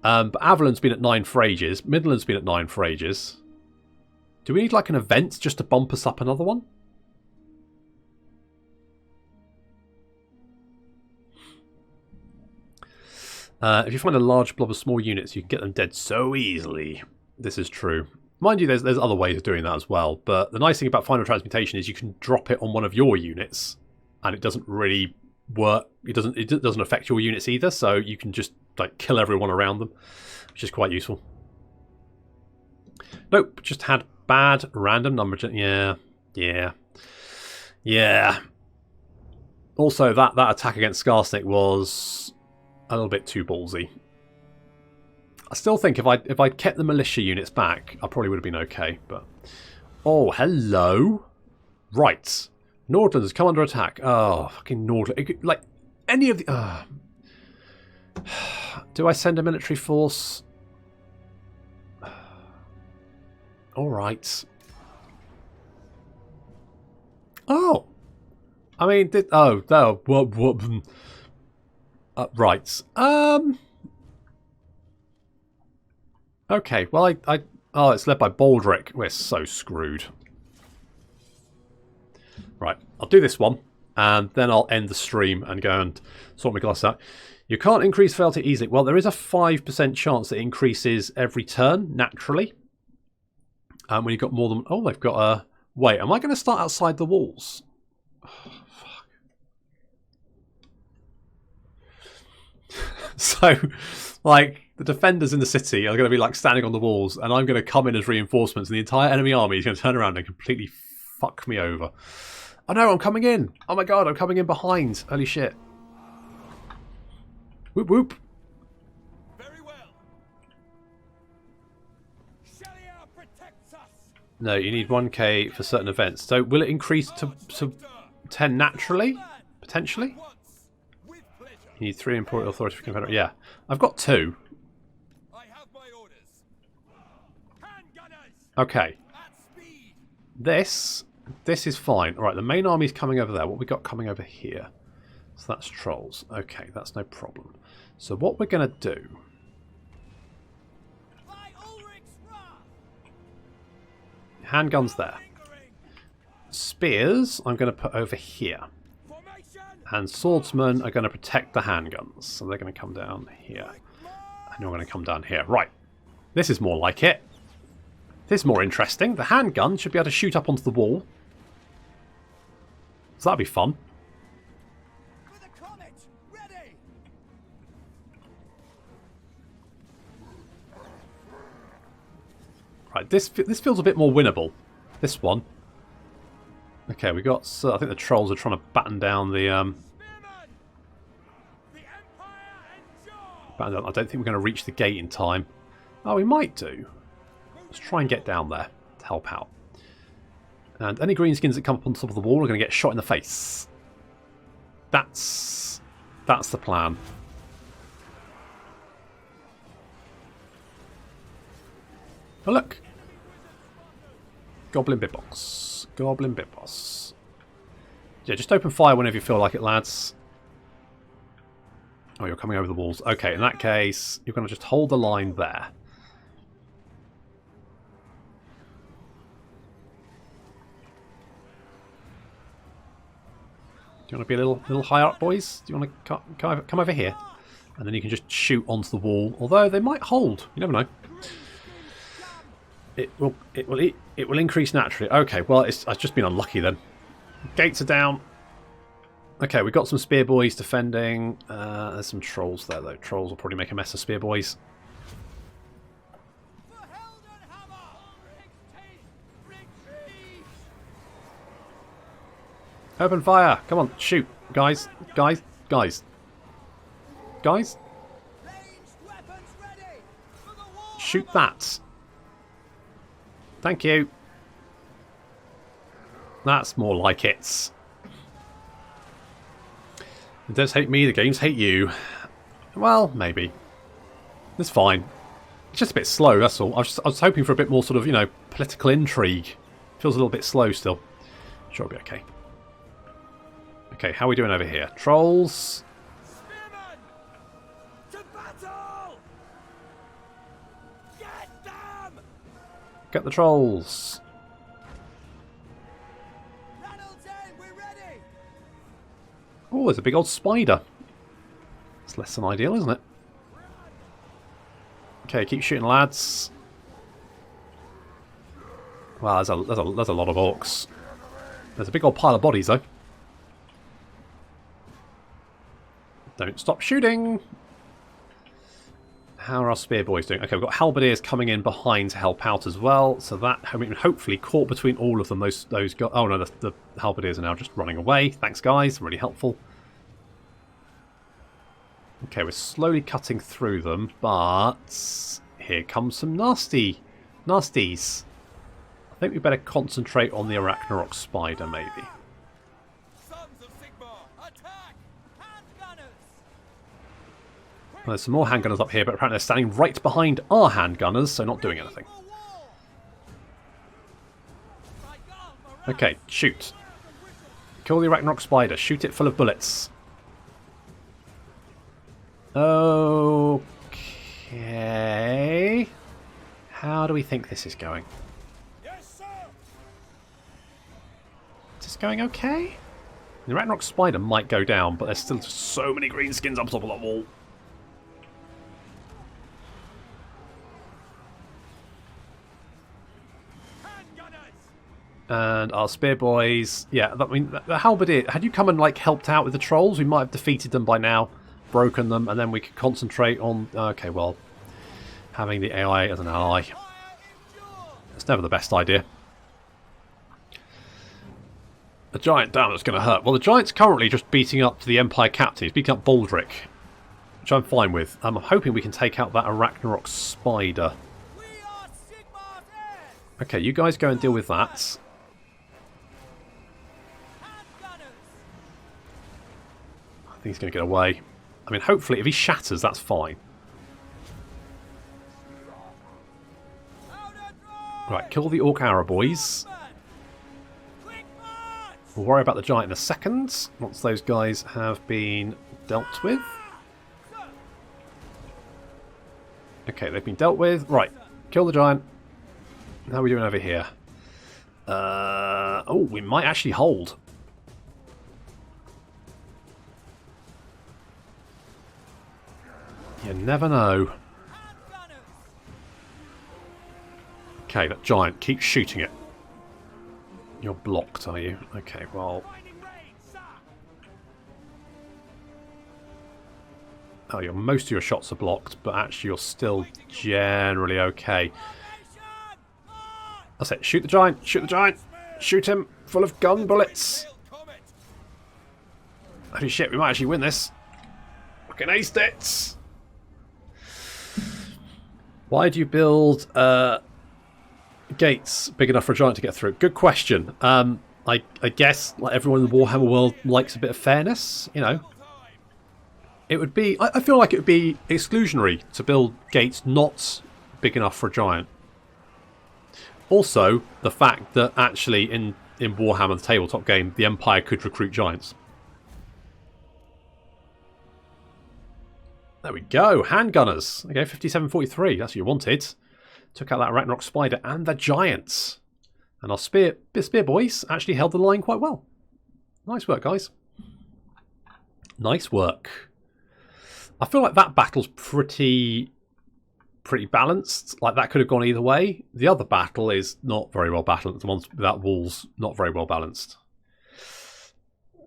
But Avalon's been at 9 for ages. Midland's been at 9 for ages. Do we need like an event just to bump us up another one? If you find a large blob of small units, you can get them dead so easily. This is true. Mind you, there's other ways of doing that as well. But the nice thing about Final Transmutation is you can drop it on one of your units, and it doesn't really work. It doesn't affect your units either. So you can just like kill everyone around them, which is quite useful. Nope, just had bad random number. Yeah. Also, that attack against Skarsnik was a little bit too ballsy. I still think if I'd kept the militia units back, I probably would have been okay. But oh, hello. Right, Nordland has come under attack. Oh, fucking Nordland! Like any of the. Do I send a military force? All right. Oh, I mean, right. Okay. Well, oh, it's led by Baldric. We're so screwed. Right. I'll do this one, and then I'll end the stream and go and sort my glass out. You can't increase fealty easily. Well, there is a 5% chance that it increases every turn, naturally. When you've got more than... Oh, they've got a... Wait, am I going to start outside the walls? Oh, fuck. So, like, the defenders in the city are going to be, like, standing on the walls, and I'm going to come in as reinforcements, and the entire enemy army is going to turn around and completely fuck me over. Oh, no, I'm coming in. Oh, my God, I'm coming in behind. Holy shit. Whoop, whoop. Very well. Shaliar protects us. No, you need 1k for certain events. So will it increase to 10 naturally? Potentially? You need 3 important authority for Confederate. Yeah. I've got 2. I have my orders. Handgunners. Okay. At speed. This is fine. Alright, the main army's coming over there. What we got coming over here? So that's trolls. Okay, that's no problem. So what we're going to do... Handguns there. Spears, I'm going to put over here. Formation. And swordsmen are going to protect the handguns. So they're going to come down here. And you're going to come down here. Right. This is more like it. This is more interesting. The handgun should be able to shoot up onto the wall. So that'd be fun. Right, this feels a bit more winnable. This one. Okay, we got. I think the trolls are trying to batten down the. Batten down. I don't think we're going to reach the gate in time. Oh, we might do. Let's try and get down there to help out. And any greenskins that come up on top of the wall are going to get shot in the face. That's the plan. Oh look! Goblin Bitbox. Goblin Bitbox. Yeah, just open fire whenever you feel like it, lads. Oh, you're coming over the walls. Okay, in that case, you're going to just hold the line there. Do you want to be a little higher up, boys? Do you want to come over here? And then you can just shoot onto the wall. Although they might hold. You never know. It will increase naturally. Okay, well, I've just been unlucky then. Gates are down. Okay, we've got some spear boys defending. There's some trolls there, though. Trolls will probably make a mess of spear boys. Open fire! Come on, shoot! Guys! Guys! Guys! Guys! Shoot that! Thank you! That's more like it. It does hate me, the games hate you. Well, maybe. It's fine. It's just a bit slow, that's all. I was hoping for a bit more sort of, you know, political intrigue. Feels a little bit slow still. Sure, it'll be okay. Okay, how are we doing over here? Trolls. Spearmen! To battle! Get them! Get the trolls. We're ready! Oh, there's a big old spider. It's less than ideal, isn't it? Okay, keep shooting, lads. Wow, there's a lot of orcs. There's a big old pile of bodies, though. Don't stop shooting! How are our spear boys doing? Okay, we've got halberdiers coming in behind to help out as well. So that, I mean, hopefully caught between all of them. Those got. Oh no, the halberdiers are now just running away. Thanks, guys. Really helpful. Okay, we're slowly cutting through them, but here comes some nasties. I think we better concentrate on the Arachnarok spider, maybe. There's some more handgunners up here, but apparently they're standing right behind our handgunners, so not doing anything. Okay, shoot. Kill the Arachnarok spider. Shoot it full of bullets. Okay. How do we think this is going? Is this going okay? The Arachnarok spider might go down, but there's still just so many greenskins up top of that wall. And our spear boys, yeah, I mean, the halberdier, had you come and like helped out with the trolls, we might have defeated them by now, broken them, and then we could concentrate on, okay, well, having the AI as an ally. It's never the best idea. The giant, damn, that's going to hurt. Well, the giant's currently just beating up to the Empire captain. He's beating up Baldric, which I'm fine with. I'm hoping we can take out that Arachnarok spider. Okay, you guys go and deal with that. I think he's going to get away. I mean, hopefully, if he shatters, that's fine. Right, kill the Orc Arrow boys. We'll worry about the giant in a second, once those guys have been dealt with. Okay, they've been dealt with. Right, kill the giant. How are we doing over here? Oh, we might actually hold. never know. Okay, that giant. Keep shooting it. You're blocked, are you? Okay, well... Oh, most of your shots are blocked, but actually you're still generally okay. That's it. Shoot the giant! Shoot the giant! Shoot him! Full of gun bullets! Holy shit, we might actually win this. Fucking aced it! Why do you build gates big enough for a giant to get through? Good question. I guess like everyone in the Warhammer world likes a bit of fairness, you know. It would be... I feel like it would be exclusionary to build gates not big enough for a giant. Also, the fact that actually in Warhammer, the tabletop game, the Empire could recruit giants. There we go. Handgunners. Okay, 5743. That's what you wanted. Took out that Ragnarok Spider and the giants. And our spear boys actually held the line quite well. Nice work, guys. Nice work. I feel like that battle's pretty balanced. Like, that could have gone either way. The other battle is not very well balanced. The ones without walls, not very well balanced.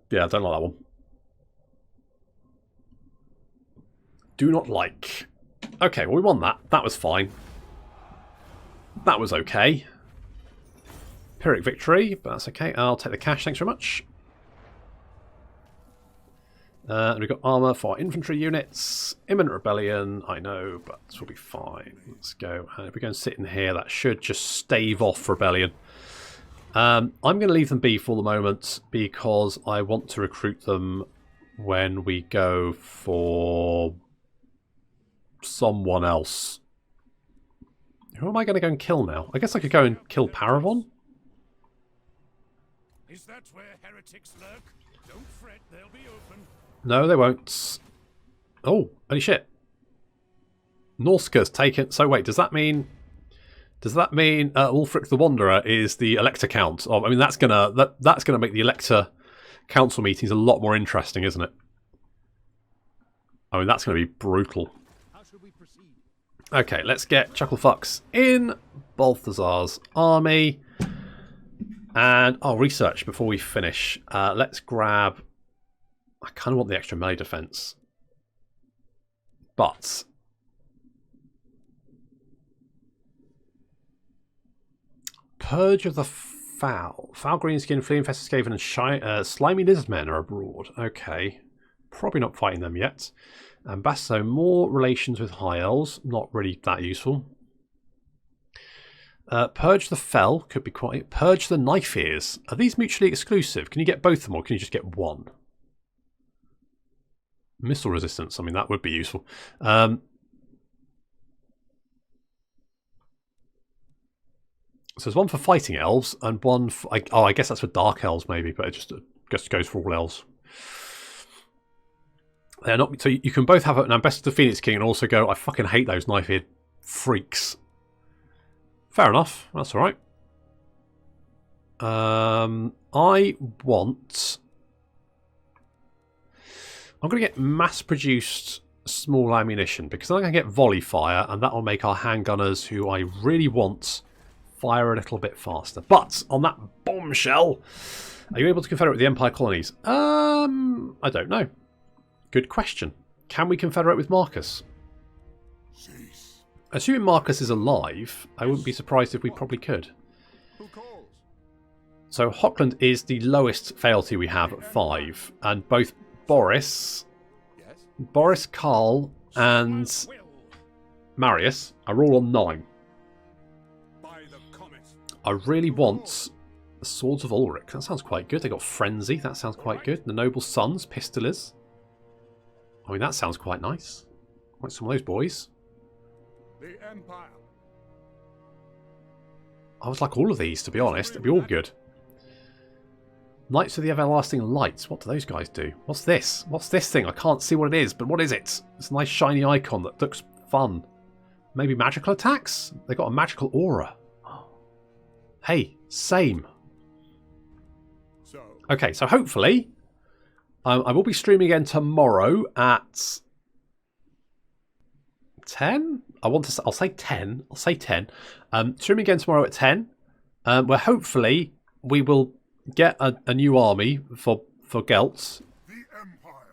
Yeah, I don't like that one. Do not like. Okay, well, we won that. That was fine. That was okay. Pyrrhic victory, but that's okay. I'll take the cash, thanks very much. And we've got armour for infantry units. Imminent rebellion, I know, but this will be fine. Let's go. And if we go and sit in here, that should just stave off rebellion. I'm going to leave them be for the moment because I want to recruit them when we go for someone else. Who am I going to go and kill now? I guess I could go and kill Paravon. Is that where heretics lurk? Don't fret, they'll be open. No, they won't. Oh, holy shit. Norska's taken... So wait, does that mean Ulfric the Wanderer is the Elector Count? Oh, I mean, that's gonna make the Elector Council meetings a lot more interesting, isn't it? I mean, that's going to be brutal. How should we proceed? Okay, let's get Chucklefucks in Balthazar's army. And I'll research before we finish. Let's grab... I kind of want the extra melee defense. But... Purge of the Foul. Foul greenskin, flea infested skaven, and slimy lizard men are abroad. Okay. Probably not fighting them yet. Ambassador, more relations with high elves. Not really that useful. Purge the Fell. Could be quite... Purge the Knife Ears. Are these mutually exclusive? Can you get both of them or can you just get one? Missile resistance. I mean, that would be useful. So there's one for fighting elves and one for... I guess that's for dark elves maybe, but it just goes for all elves. They're not, so you can both have an Ambassador to the Phoenix King and also go, I fucking hate those knife-eared freaks. Fair enough. That's alright. I want... I'm going to get mass-produced small ammunition because then I can get volley fire and that will make our handgunners, who I really want, fire a little bit faster. But on that bombshell, are you able to confederate with the Empire colonies? I don't know. Good question. Can we confederate with Marcus? Cease. Assuming Marcus is alive, I wouldn't be surprised if we probably could. Who calls? So Hockland is the lowest fealty we have at 5, and both Boris, Karl, and Marius are all on 9. By the comet. I really want the Swords of Ulrich. That sounds quite good. They got Frenzy. That sounds quite good. The Noble Sons, Pistolers. I mean, that sounds quite nice. I want some of those boys. The Empire. I would like all of these, to be honest. It'd be all good. Knights of the Everlasting Lights. What do those guys do? What's this? What's this thing? I can't see what it is, but what is it? It's a nice shiny icon that looks fun. Maybe magical attacks? They got a magical aura. Hey, same. So. Okay, so hopefully... I will be streaming again tomorrow at 10? I'll say 10. I'll say 10. Tune in again tomorrow at 10, where hopefully we will get a new army for Geltz.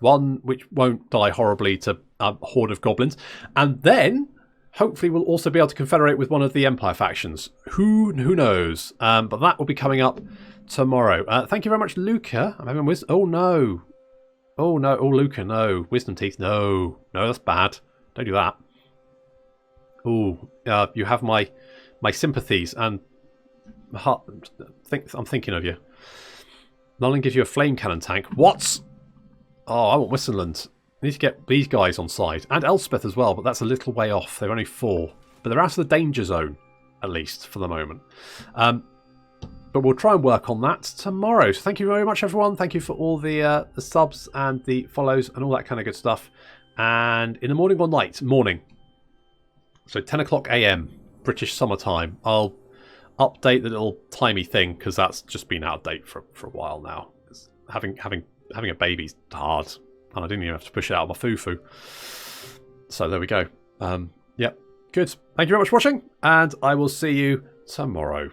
One which won't die horribly to a horde of goblins. And then, hopefully we'll also be able to confederate with one of the Empire factions. Who knows? But that will be coming up tomorrow. Thank you very much, Luca. I'm having wisdom. Oh, no. Oh, no. Oh, Luca, no. Wisdom teeth, no. No, that's bad. Don't do that. Oh, you have my sympathies and heart. I'm thinking of you. Nolan gives you a flame cannon tank. What? Oh, I want Wissenland. I need to get these guys on side. And Elspeth as well, but that's a little way off. They're only 4. But they're out of the danger zone, at least, for the moment. But we'll try and work on that tomorrow. So thank you very much, everyone. Thank you for all the subs and the follows and all that kind of good stuff. And in the morning or night? Morning. So 10 o'clock a.m. British summertime. I'll update the little timey thing because that's just been out of date for a while now. Having a baby's hard, and I didn't even have to push it out of my foo-foo. So there we go. Yep, good. Thank you very much for watching, and I will see you tomorrow.